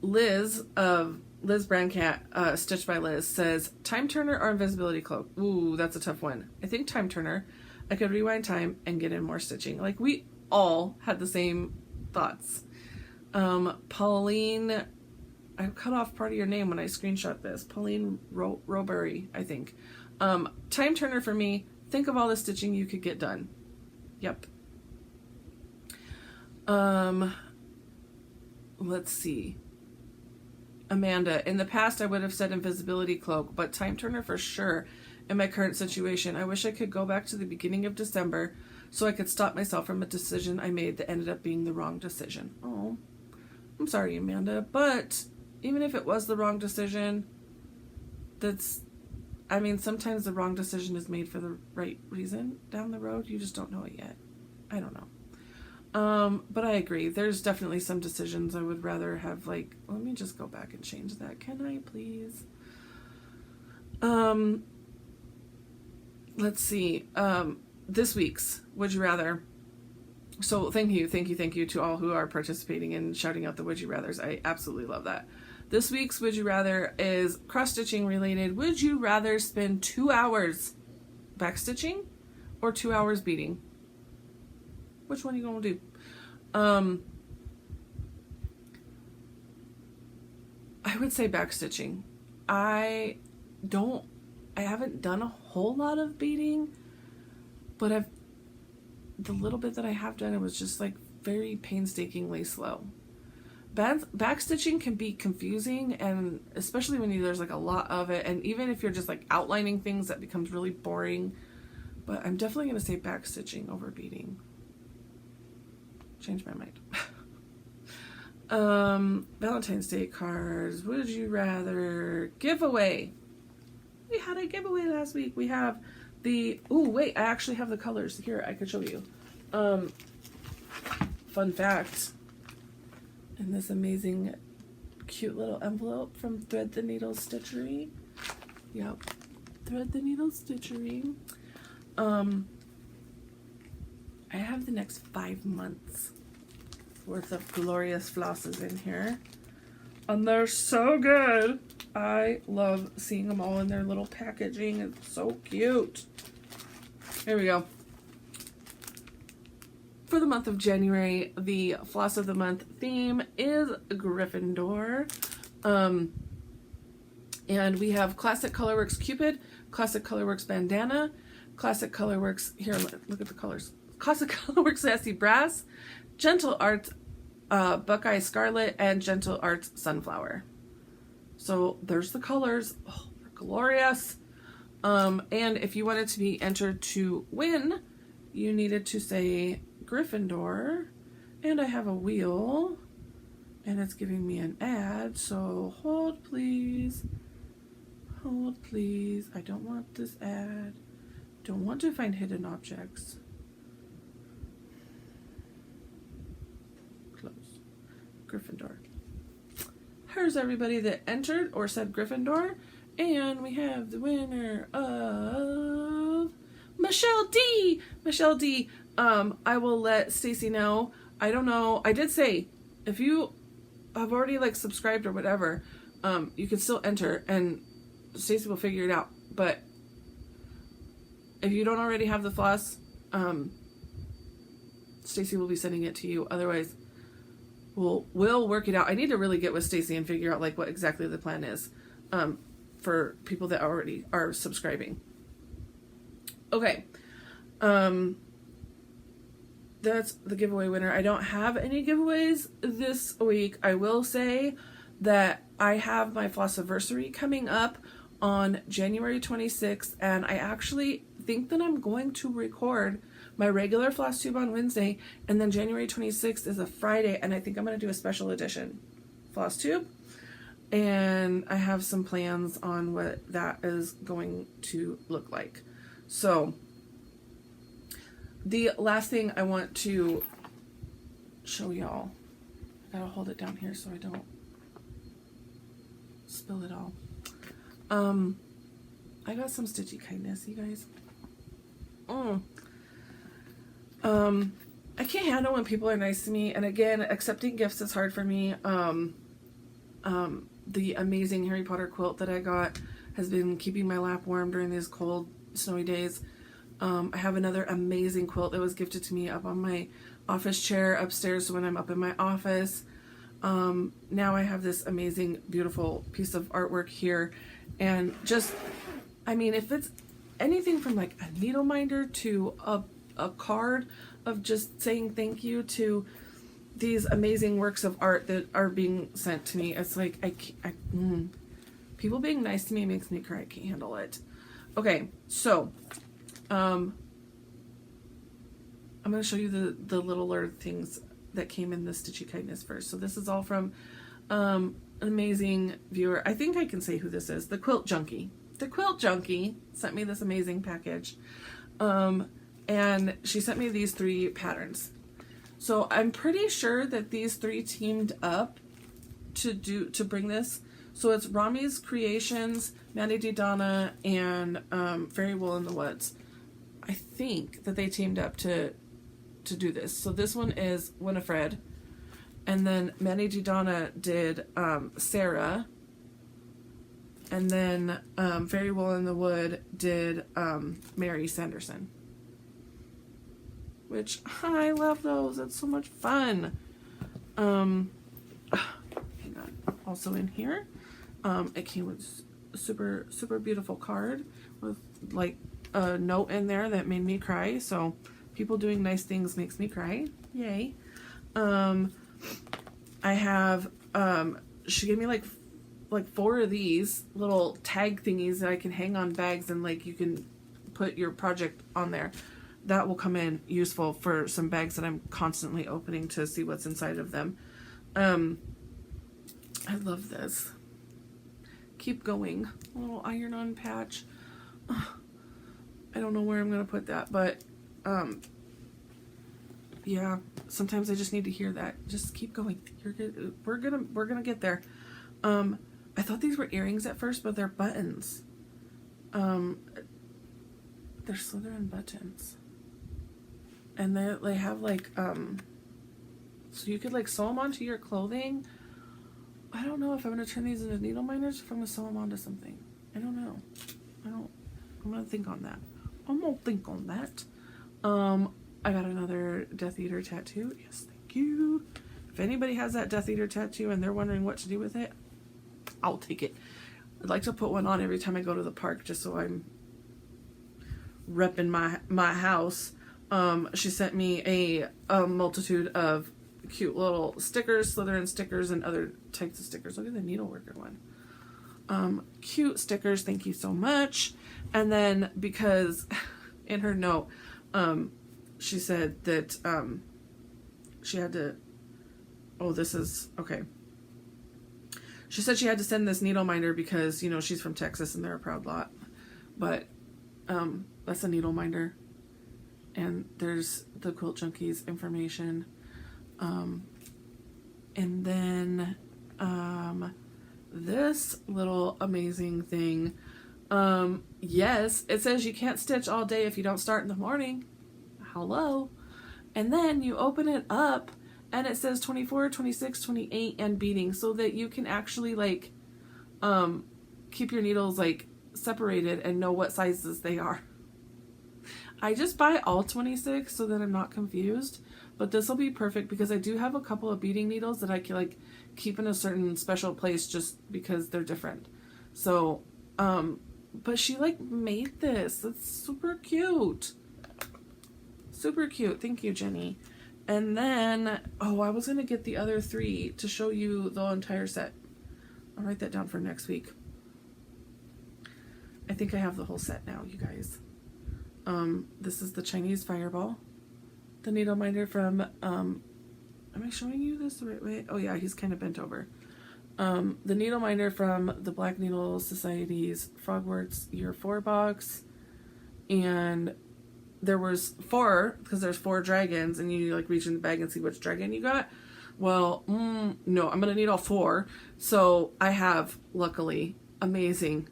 Liz Brandcat, Stitched by Liz, says, time turner or invisibility cloak? Ooh, that's a tough one. I think time turner. I could rewind time and get in more stitching. Like, we all had the same thoughts. Pauline, I cut off part of your name when I screenshot this. Pauline Robury, I think. Time turner for me. Think of all the stitching you could get done. Yep. Let's see. Amanda, in the past I would have said invisibility cloak, but time turner for sure in my current situation. I wish I could go back to the beginning of December so I could stop myself from a decision I made that ended up being the wrong decision. Oh, I'm sorry, Amanda, but even if it was the wrong decision, sometimes the wrong decision is made for the right reason down the road. You just don't know it yet. I don't know. But I agree. There's definitely some decisions I would rather have, like, let me just go back and change that. Can I please? Let's see. This week's Would You Rather. So thank you to all who are participating and shouting out the Would You Rathers. I absolutely love that. This week's Would You Rather is cross-stitching related. Would you rather spend 2 hours backstitching or 2 hours beading? Which one are you going to do? I would say backstitching. I haven't done a whole lot of beading, but the little bit that I have done, it was just like very painstakingly slow. Backstitching can be confusing, and especially when there's like a lot of it, and even if you're just like outlining things, that becomes really boring. But I'm definitely going to say backstitching over beading. Change my mind. Valentine's Day cards. Would you rather giveaway? We had a giveaway last week. We have the, oh wait, I actually have the colors here. I could show you. Fun fact. In this amazing, cute little envelope from Thread the Needle Stitchery. Yep, Thread the Needle Stitchery. I have the next 5 months worth of glorious flosses in here, and they're so good. I love seeing them all in their little packaging. It's so cute. Here we go. For the month of January, the Floss of the Month theme is Gryffindor. And we have Classic Colorworks Cupid, Classic Colorworks Bandana, Classic Colorworks, here, look at the colors. Classic Colorworks Sassy Brass, Gentle Arts Buckeye Scarlet, and Gentle Arts Sunflower. So there's the colors. Oh, they're glorious. And if you wanted to be entered to win, you needed to say Gryffindor. And I have a wheel, and it's giving me an ad, so hold please. Hold please. I don't want this ad. Don't want to find hidden objects. Close. Gryffindor. Here's everybody that entered or said Gryffindor. And we have the winner of Michelle D. Michelle D. I will let Stacy know. I don't know. I did say if you have already like subscribed or whatever, you can still enter and Stacy will figure it out. But if you don't already have the floss, Stacy will be sending it to you. Otherwise, we'll work it out. I need to really get with Stacy and figure out like what exactly the plan is for people that already are subscribing. Okay. That's the giveaway winner. I don't have any giveaways this week. I will say that I have my Flossiversary coming up on January 26th, and I actually think that I'm going to record my regular Flosstube on Wednesday, and then January 26th is a Friday, and I think I'm going to do a special edition Flosstube, and I have some plans on what that is going to look like. So the last thing I want to show y'all, I gotta hold it down here so I don't spill it all. I got some stitchy kindness, you guys. I can't handle when people are nice to me, and again, accepting gifts is hard for me. The amazing Harry Potter quilt that I got has been keeping my lap warm during these cold, snowy days. I have another amazing quilt that was gifted to me up on my office chair upstairs when I'm up in my office. Now I have this amazing, beautiful piece of artwork here, and just, I mean, if it's anything from like a needle minder to a card of just saying thank you to these amazing works of art that are being sent to me, it's like people being nice to me makes me cry. I can't handle it. Okay, so I'm going to show you the littler things that came in the Stitchy Kindness first. So this is all from an amazing viewer. I think I can say who this is. The Quilt Junkie. The Quilt Junkie sent me this amazing package. And she sent me these 3 patterns. So I'm pretty sure that these three teamed up to bring this. So it's Rami's Creations, Mandy D. Donna, and Fairy Wool in the Woods. I think that they teamed up to do this. So this one is Winifred, and then Mandy D. Donna did Sarah, and then Fairy Wool in the Wood did Mary Sanderson. Which I love those. It's so much fun. Hang on. Also in here, it came with a super beautiful card with like a note in there that made me cry. So people doing nice things makes me cry. Yay. I have she gave me like 4 of these little tag thingies that I can hang on bags, and like you can put your project on there. That will come in useful for some bags that I'm constantly opening to see what's inside of them. I love this. Keep going. A little iron-on patch. I don't know where I'm gonna put that, but yeah. Sometimes I just need to hear that. Just keep going. You're good. We're gonna get there. I thought these were earrings at first, but they're buttons. They're Slytherin buttons. And they have like, so you could like sew them onto your clothing. I don't know if I'm going to turn these into needle minders or if I'm going to sew them onto something. I don't know. I'm going to think on that. I got another Death Eater tattoo. Yes, thank you. If anybody has that Death Eater tattoo and they're wondering what to do with it, I'll take it. I'd like to put one on every time I go to the park just so I'm repping my house. She sent me a multitude of cute little stickers, Slytherin stickers, and other types of stickers. Look at the needleworker one. Cute stickers, thank you so much. And then because in her note, she said that she had to, this is, okay. She said she had to send this needle minder because, you know, she's from Texas and they're a proud lot. But that's a needle minder. And there's the Quilt Junkies information. And then this little amazing thing. Yes, it says you can't stitch all day if you don't start in the morning. Hello. And then you open it up and it says 24, 26, 28 and beading, so that you can actually like keep your needles like separated and know what sizes they are. I just buy all 26 so that I'm not confused, but this will be perfect because I do have a couple of beading needles that I can like keep in a certain special place just because they're different. So, but she like made this. It's super cute. Super cute. Thank you, Jenny. And then, I was going to get the other 3 to show you the entire set. I'll write that down for next week. I think I have the whole set now, you guys. This is the Chinese Fireball. The needle minder from, am I showing you this the right way? Oh yeah, he's kind of bent over. The needle minder from the Black Needle Society's Frogworks Year 4 box. And there was 4, because there's 4 dragons, and you like reach in the bag and see which dragon you got. Well, no, I'm going to need all 4. So I have, luckily, amazing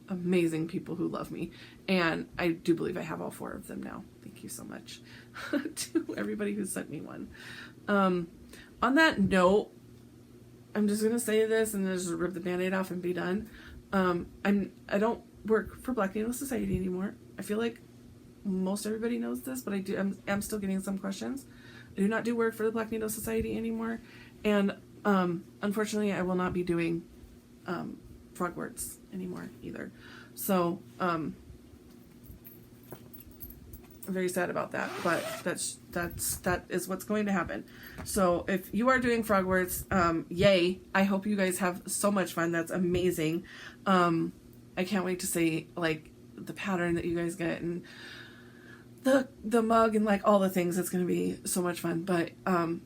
people who love me. And I do believe I have all 4 of them now. Thank you so much to everybody who sent me one. On that note, I'm just going to say this and then just rip the Band-Aid off and be done. I don't work for Black Needle Society anymore. I feel like most everybody knows this, but I'm still getting some questions. I do not do work for the Black Needle Society anymore. And unfortunately, I will not be doing Frogworks anymore either. So I'm very sad about that, but that is what's going to happen. So if you are doing Frogworks, yay! I hope you guys have so much fun. That's amazing. I can't wait to see like the pattern that you guys get and the mug and like all the things. It's going to be so much fun. But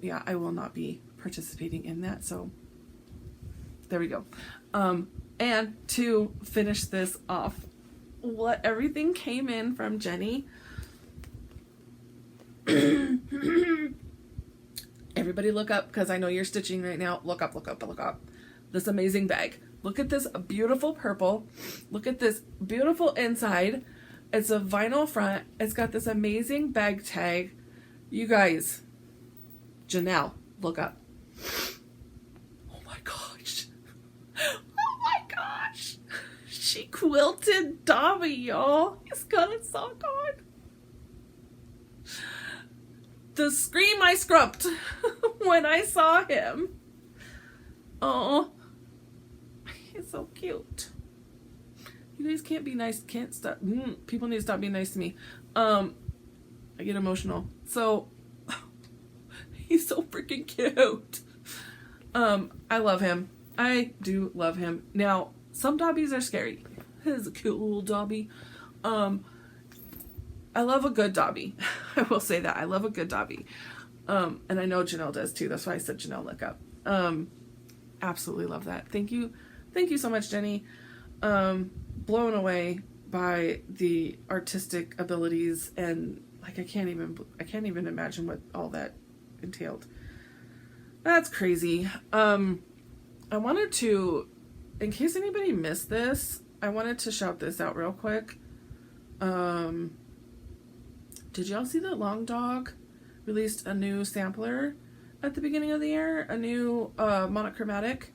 yeah, I will not be participating in that. So there we go. And to finish this off, everything came in from Jenny. Everybody look up, because I know you're stitching right now. Look up, look up, look up. This amazing bag. Look at this beautiful purple. Look at this beautiful inside. It's a vinyl front. It's got this amazing bag tag. You guys, Janelle, look up. Oh my gosh. Oh my gosh. She quilted Dobby, y'all. He's got a sock on. The scream I scrumped when I saw him. Oh, he's so cute. You guys can't be nice. Can't stop. People need to stop being nice to me. I get emotional. So he's so freaking cute. I love him. I do love him. Now, some Dobbies are scary. This is a cute little Dobby. I love a good Dobby. I will say that. I love a good Dobby. And I know Janelle does too. That's why I said Janelle look up. Absolutely love that. Thank you. Thank you so much, Jenny. Blown away by the artistic abilities, and like I can't even imagine what all that entailed. That's crazy. I wanted to, in case anybody missed this, I wanted to shout this out real quick. Did y'all see that Long Dog released a new sampler at the beginning of the year? A new monochromatic.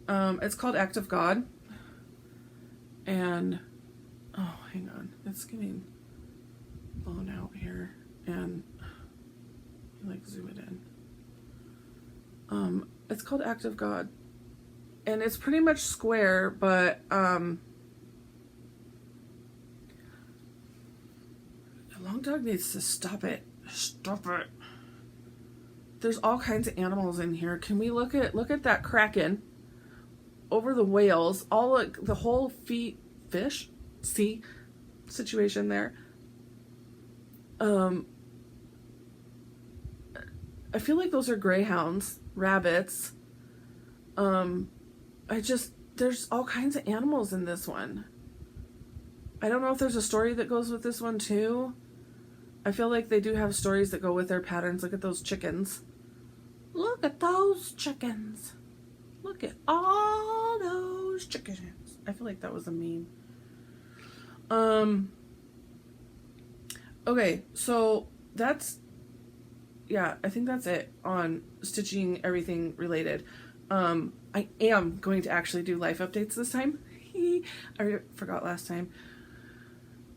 It's called Act of God. And, oh, hang on. It's getting blown out here. And, like, zoom it in. It's called Act of God. And it's pretty much square, but, Long Dog needs to stop it. Stop it. There's all kinds of animals in here. Can we look at that kraken over the whales, all like the whole fish sea situation there. I feel like those are greyhounds, rabbits. There's all kinds of animals in this one. I don't know if there's a story that goes with this one too. I feel like they do have stories that go with their patterns. Look at those chickens. Look at those chickens. Look at all those chickens. I feel like that was a meme. Okay, so that's, yeah, I think that's it on stitching everything related. I am going to actually do life updates this time. I forgot last time.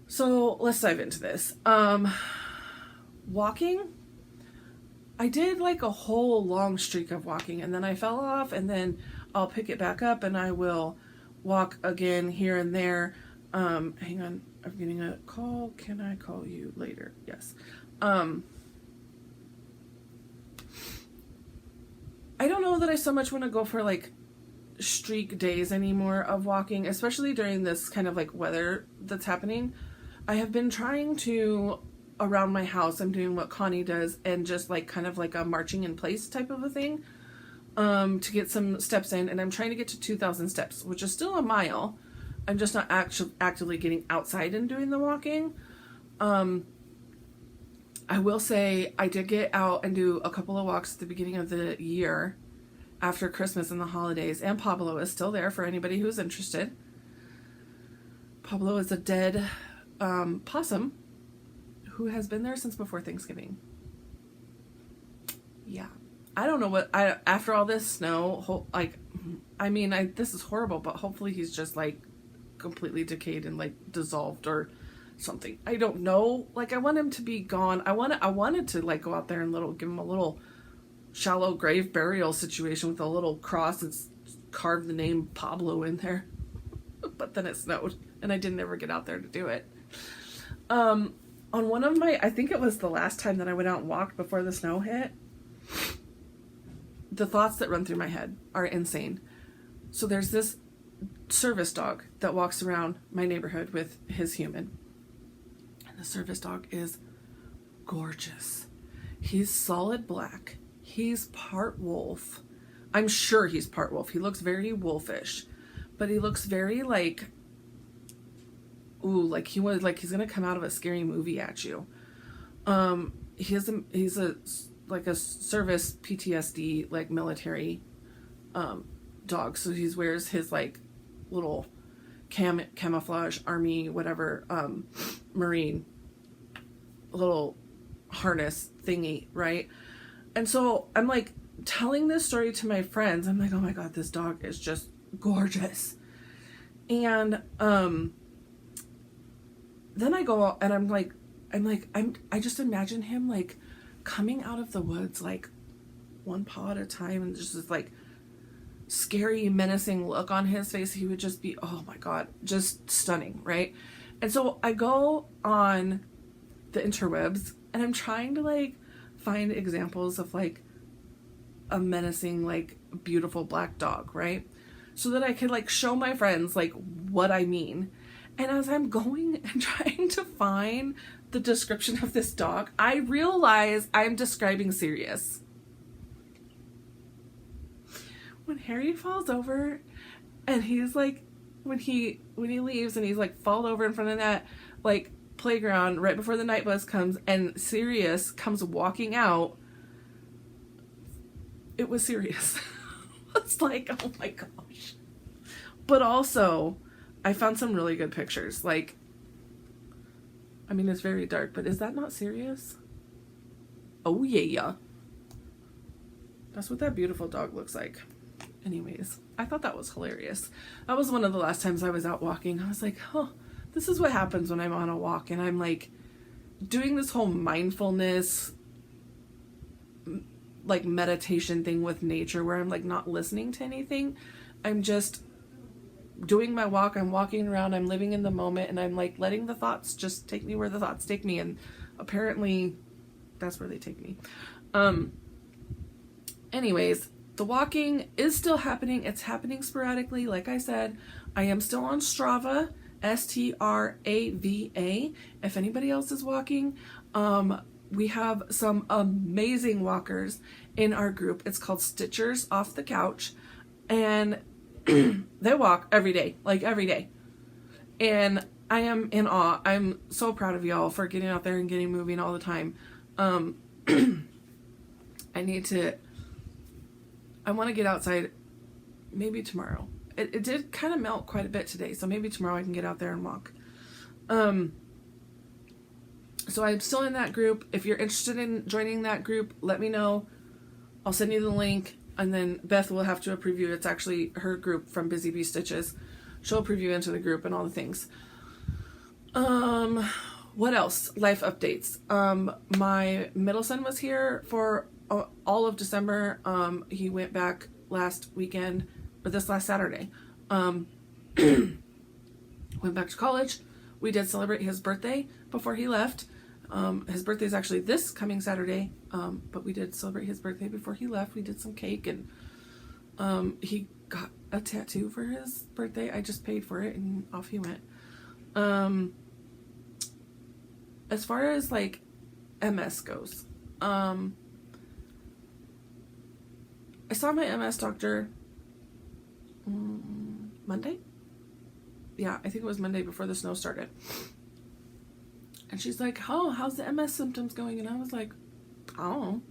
So let's dive into this. Walking. I did like a whole long streak of walking, and then I fell off, and then I'll pick it back up and I will walk again here and there. Hang on, I'm getting a call. Can I call you later? Yes. I don't know that I so much want to go for like streak days anymore of walking, especially during this kind of like weather that's happening. I have been trying to, around my house, I'm doing what Connie does, and just like kind of like a marching in place type of a thing, to get some steps in, and I'm trying to get to 2,000 steps, which is still a mile. I'm just not actively getting outside and doing the walking. I will say I did get out and do a couple of walks at the beginning of the year after Christmas and the holidays, and Pablo is still there for anybody who's interested. Pablo is a dead possum who has been there since before Thanksgiving. Yeah. I don't know what, after all this snow, this is horrible, but hopefully he's just like completely decayed and like dissolved or something. I don't know. Like, I want him to be gone. I wanted to like go out there and give him a little shallow grave burial situation with a little cross and carve the name Pablo in there. But then it snowed and I didn't ever get out there to do it. On one of my, I think it was the last time that I went out and walked before the snow hit, the thoughts that run through my head are insane. So there's this service dog that walks around my neighborhood with his human. And the service dog is gorgeous. He's solid black. He's part wolf. I'm sure he's part wolf. He looks very wolfish, but he looks very like, ooh, like he's gonna come out of a scary movie at you. He's a like a service PTSD, like military dog. So he wears his like little camouflage army, whatever, Marine little harness thingy, right? And so I'm like telling this story to my friends. I'm like, oh my God, this dog is just gorgeous. And then I go and I just imagine him like coming out of the woods like one paw at a time, and just this like scary, menacing look on his face. He would just be, oh my God, just stunning, right? And so I go on the interwebs and I'm trying to like find examples of like a menacing, like beautiful black dog, right? So that I could like show my friends like what I mean. And as I'm going and trying to find the description of this dog, I realize I'm describing Sirius. When Harry falls over and he's like, when he leaves and he's like fall over in front of that like playground right before the night bus comes and Sirius comes walking out, it was Sirius. It's like, oh my gosh. But also, I found some really good pictures. Like, I mean, it's very dark, but is that not Sirius? Oh yeah. That's what that beautiful dog looks like. Anyways, I thought that was hilarious. That was one of the last times I was out walking. I was like, oh, this is what happens when I'm on a walk and I'm like doing this whole mindfulness, like meditation thing with nature where I'm like not listening to anything. I'm just doing my walk. I'm walking around. I'm living in the moment and I'm like letting the thoughts just take me where the thoughts take me. And apparently that's where they take me. Anyways, the walking is still happening. It's happening sporadically. Like I said, I am still on Strava, Strava. If anybody else is walking, we have some amazing walkers in our group. It's called Stitchers Off the Couch. And they walk every day, like every day. And I am in awe. I'm so proud of y'all for getting out there and getting moving all the time. I want to get outside maybe tomorrow. It did kind of melt quite a bit today, so maybe tomorrow I can get out there and walk. So I'm still in that group. If you're interested in joining that group, let me know. I'll send you the link, and then Beth will have to approve you. It's actually her group from Busy Bee Stitches. She'll approve you into the group and all the things. What else? Life updates. My middle son was here for all of December. He went back last weekend, or this last Saturday. Went back to college. We did celebrate his birthday before he left. His birthday is actually this coming Saturday, but we did celebrate his birthday before he left. We did some cake, and he got a tattoo for his birthday. I just paid for it, and off he went. As far as like MS goes, I saw my MS doctor Monday. Yeah, I think it was Monday before the snow started. And she's like, oh, how's the MS symptoms going? And I was like, oh,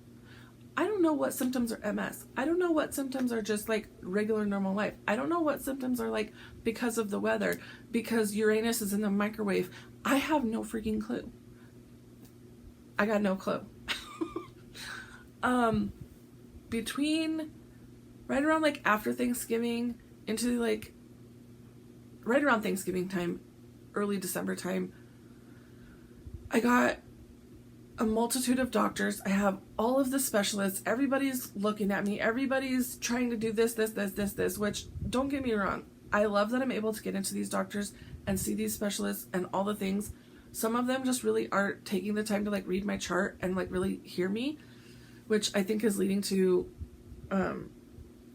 I don't know what symptoms are MS. I don't know what symptoms are just like regular normal life. I don't know what symptoms are like because of the weather, because Uranus is in the microwave. I have no freaking clue. I got no clue. Between right around like after Thanksgiving into like right around Thanksgiving time, early December time, I got a multitude of doctors. I have all of the specialists. Everybody's looking at me. Everybody's trying to do this, which don't get me wrong. I love that I'm able to get into these doctors and see these specialists and all the things. Some of them just really aren't taking the time to like read my chart and like really hear me, which I think is leading to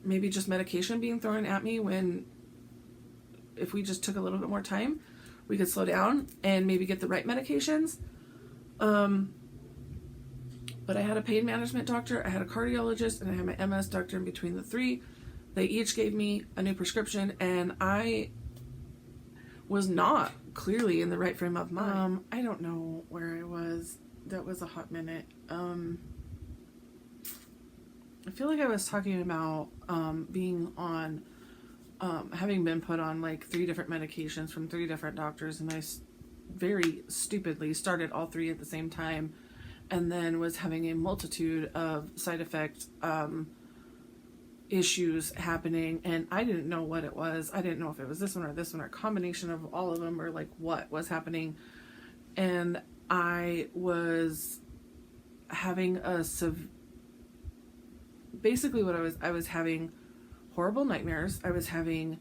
maybe just medication being thrown at me, when if we just took a little bit more time, we could slow down and maybe get the right medications. But I had a pain management doctor, I had a cardiologist, and I had my MS doctor. In between the three, they each gave me a new prescription, and I was not clearly in the right frame of mind. I don't know where I was. That was a hot minute. I feel like I was talking about being on, having been put on like 3 different medications from 3 different doctors, and I very stupidly started all 3 at the same time, and then was having a multitude of side effect issues happening, and I didn't know what it was. I didn't know if it was this one or a combination of all of them, or like what was happening. And I was having basically what I was having horrible nightmares. I was having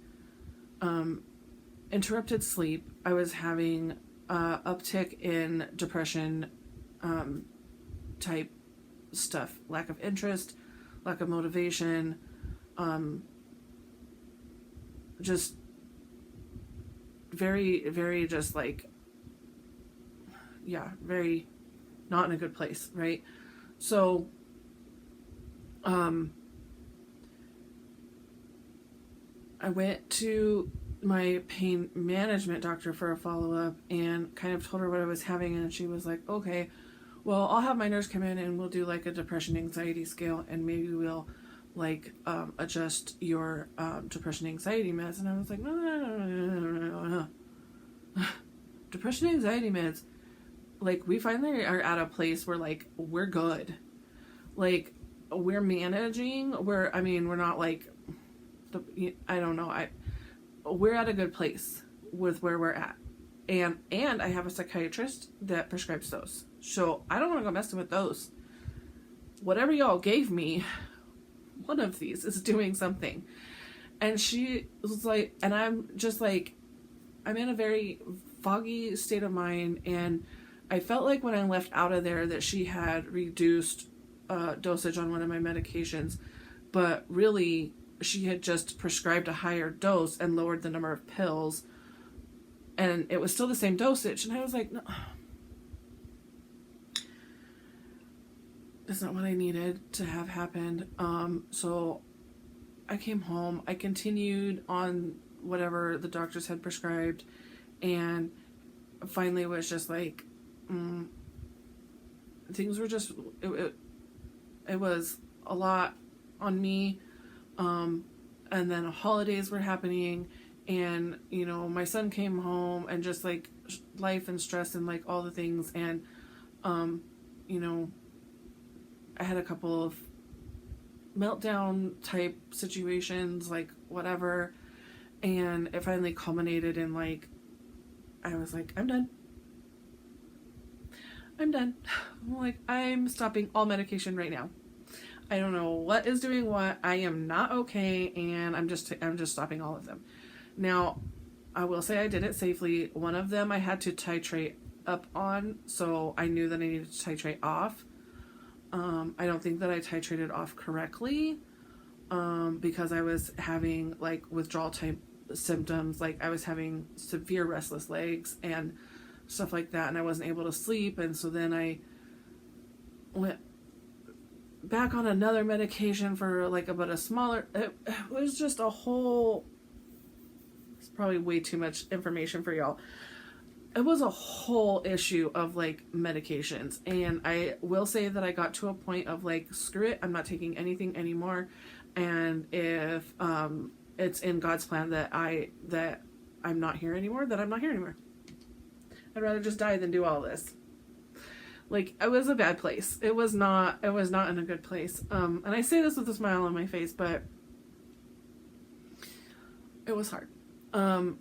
interrupted sleep. I was having uptick in depression type stuff, lack of interest, lack of motivation, just very, very just like, yeah, very not in a good place, right? So, I went to my pain management doctor for a follow-up and kind of told her what I was having, and she was like, okay, well, I'll have my nurse come in and we'll do like a depression anxiety scale, and maybe we'll like adjust your depression anxiety meds. And I was like, no. Depression anxiety meds, like, we finally are at a place where like we're good, like we're managing, we're not like I don't know, we're at a good place with where we're at, and I have a psychiatrist that prescribes those, so I don't want to go messing with those. Whatever y'all gave me, one of these is doing something. And she was like, and I'm just like, I'm in a very foggy state of mind, and I felt like when I left out of there that she had reduced dosage on one of my medications, but really she had just prescribed a higher dose and lowered the number of pills, and it was still the same dosage. And I was like, no, that's not what I needed to have happened. So I came home, I continued on whatever the doctors had prescribed, and finally was just like, things were just, it was a lot on me. And then holidays were happening, and, you know, my son came home, and just like life and stress and like all the things. And, you know, I had a couple of meltdown type situations, like whatever. And it finally culminated in like, I was like, I'm done. I'm like, I'm stopping all medication right now. I don't know what is doing what. I am not okay, and I'm just stopping all of them. Now, I will say I did it safely. One of them I had to titrate up on, so I knew that I needed to titrate off. I don't think that I titrated off correctly, because I was having like withdrawal type symptoms. Like I was having severe restless legs and stuff like that, and I wasn't able to sleep. And so then I went back on another medication for like about a smaller, it was just a whole, it's probably way too much information for y'all. It was a whole issue of like medications, and I will say that I got to a point of like, screw it, I'm not taking anything anymore. And if it's in God's plan that I'm not here anymore, then I'm not here anymore. I'd rather just die than do all this. Like, it was a bad place. It was not in a good place. And I say this with a smile on my face, but it was hard. I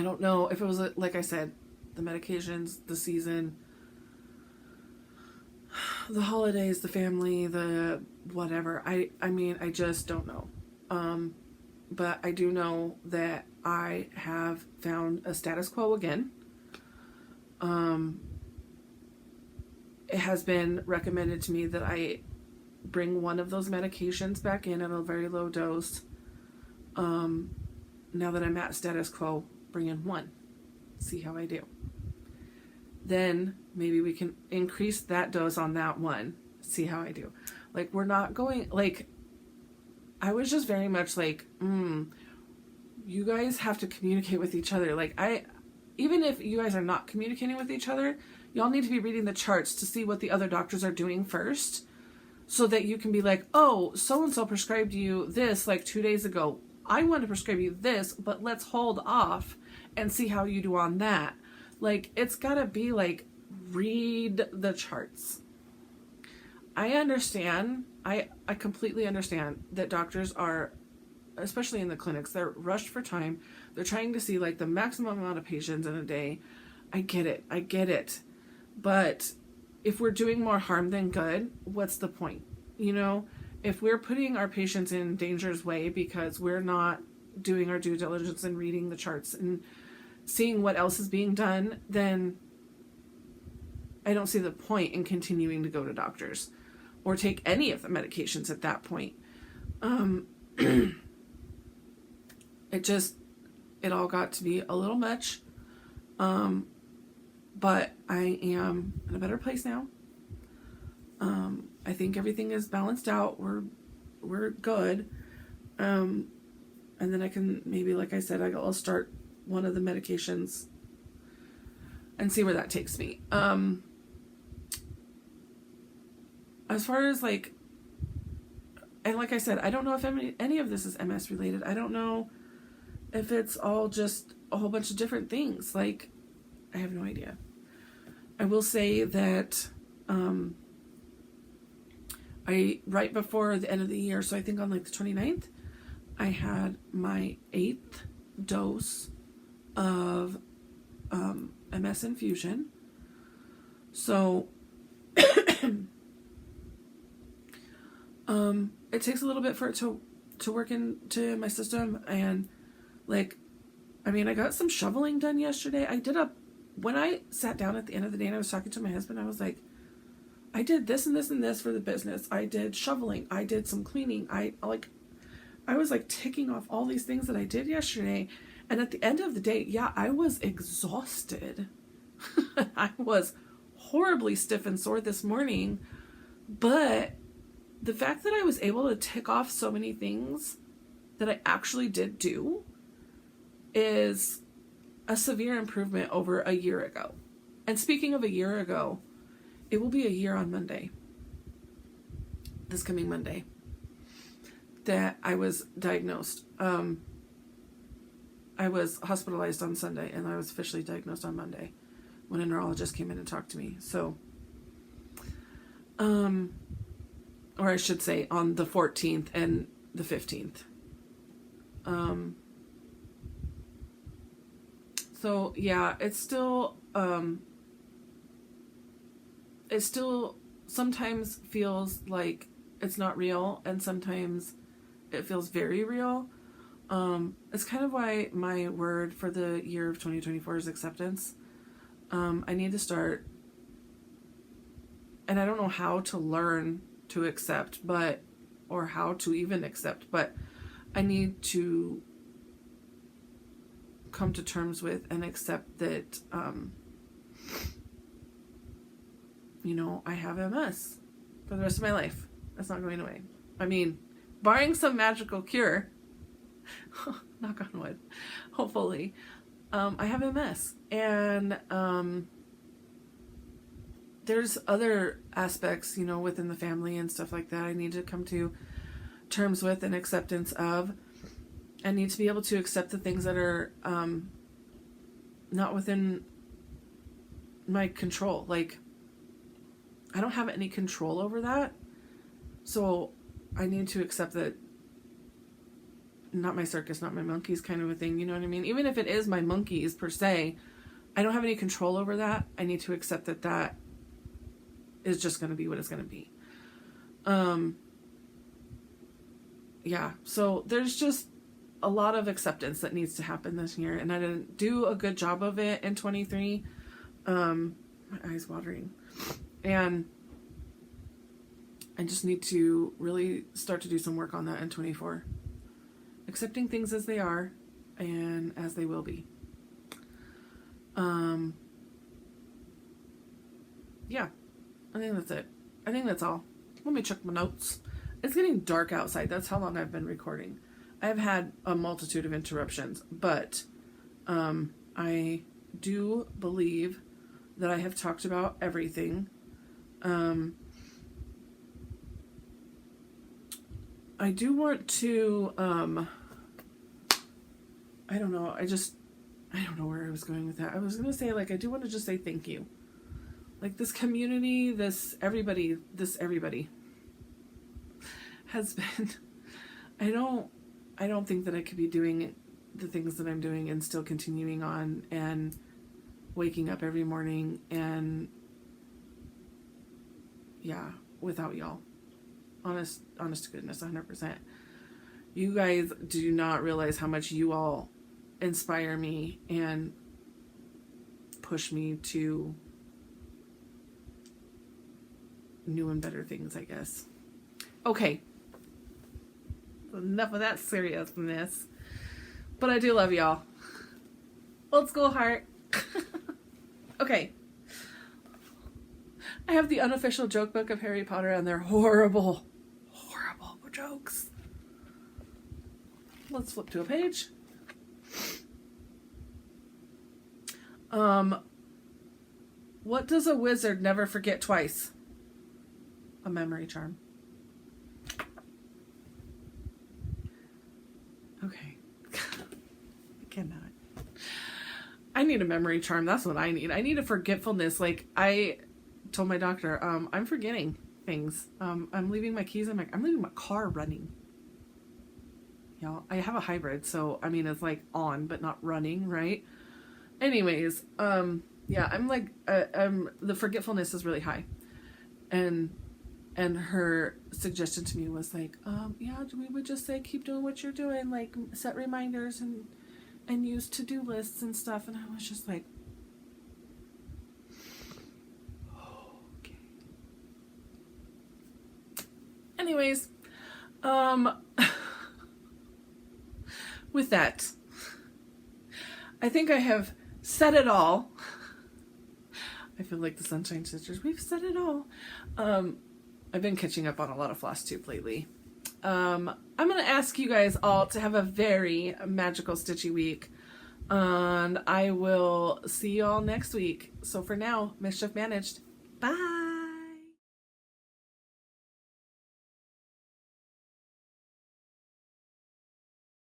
don't know if it was, like I said, the medications, the season, the holidays, the family, the whatever. I mean, I just don't know. But I do know that I have found a status quo again. It has been recommended to me that I bring one of those medications back in at a very low dose. Now that I'm at status quo, bring in one, see how I do. Then maybe we can increase that dose on that one, see how I do. Like, we're not going, like, I was just very much like, you guys have to communicate with each other. Like, even if you guys are not communicating with each other, y'all need to be reading the charts to see what the other doctors are doing first. so that you can be like, oh, so-and-so prescribed you this like 2 days ago. I want to prescribe you this, but let's hold off and see how you do on that. Like, it's got to be like, read the charts. I understand. I completely understand that doctors are, especially in the clinics, they're rushed for time. They're trying to see like the maximum amount of patients in a day. I get it. But if we're doing more harm than good, what's the point? You know, if we're putting our patients in danger's way because we're not doing our due diligence and reading the charts and seeing what else is being done, then I don't see the point in continuing to go to doctors or take any of the medications at that point. It all got to be a little much. But I am in a better place now. I think everything is balanced out. We're good. And then I can maybe, like I said, I'll start one of the medications and see where that takes me. As far as like, and like I said, I don't know if any of this is MS related. I don't know if it's all just a whole bunch of different things. Like, I have no idea. I will say that right before the end of the year, so I think on like the 29th, I had my 8th dose of MS infusion. So it takes a little bit for it to work into my system. And like, I mean, I got some shoveling done yesterday. When I sat down at the end of the day and I was talking to my husband, I was like, I did this and this and this for the business. I did shoveling. I did some cleaning. I was like ticking off all these things that I did yesterday. And at the end of the day, yeah, I was exhausted. I was horribly stiff and sore this morning. But the fact that I was able to tick off so many things that I actually did do is a severe improvement over a year ago. And speaking of a year ago, it will be a year on Monday, this coming Monday, that I was diagnosed. I was hospitalized on Sunday and I was officially diagnosed on Monday when a neurologist came in and talked to me. So, or I should say on the 14th and the 15th. So yeah, it still sometimes feels like it's not real, and sometimes it feels very real. It's kind of why my word for the year of 2024 is acceptance. I need to start, and I don't know how to learn to accept, or how to even accept, but I need to come to terms with and accept that, I have MS for the rest of my life. That's not going away. I mean, barring some magical cure, knock on wood, hopefully, I have MS. And there's other aspects, within the family and stuff like that I need to come to terms with and acceptance of. I need to be able to accept the things that are not within my control. Like, I don't have any control over that. So I need to accept that not my circus, not my monkeys kind of a thing. You know what I mean? Even if it is my monkeys per se, I don't have any control over that. I need to accept that is just going to be what it's going to be. Yeah. So there's just a lot of acceptance that needs to happen this year, and I didn't do a good job of it in 23. My eyes watering, and I just need to really start to do some work on that in 24, accepting things as they are and as they will be. Yeah, I think that's it. I think that's all. Let me check my notes. It's getting dark outside. That's how long I've been recording. I've had a multitude of interruptions, but I do believe that I have talked about everything. I do want to, I don't know. I don't know where I was going with that. I was going to say, like, I do want to just say thank you. Like, this community, this everybody has been, I don't think that I could be doing the things that I'm doing and still continuing on and waking up every morning and, yeah, without y'all. Honest to goodness, 100%. You guys do not realize how much you all inspire me and push me to new and better things, I guess. Okay. Enough of that seriousness. But I do love y'all. Old school heart. Okay. I have the unofficial joke book of Harry Potter, and they're horrible jokes. Let's flip to a page. What does a wizard never forget twice? A memory charm. Okay. I cannot. I need a memory charm. That's what I need. I need a forgetfulness. Like, I told my doctor, I'm forgetting things. I'm leaving my keys. I'm leaving my car running. Y'all, I have a hybrid, so I mean it's like on but not running, right? Anyways, yeah, I'm like, the forgetfulness is really high, and her suggestion to me was like, yeah, we would just say keep doing what you're doing, like set reminders and use to-do lists and stuff, and I was just like, okay. Anyways, with that, I think I have said it all. I feel like the Sunshine Sisters. We've said it all. I've been catching up on a lot of Flosstube lately. I'm going to ask you guys all to have a very magical Stitchy week. And I will see you all next week. So for now, mischief managed. Bye.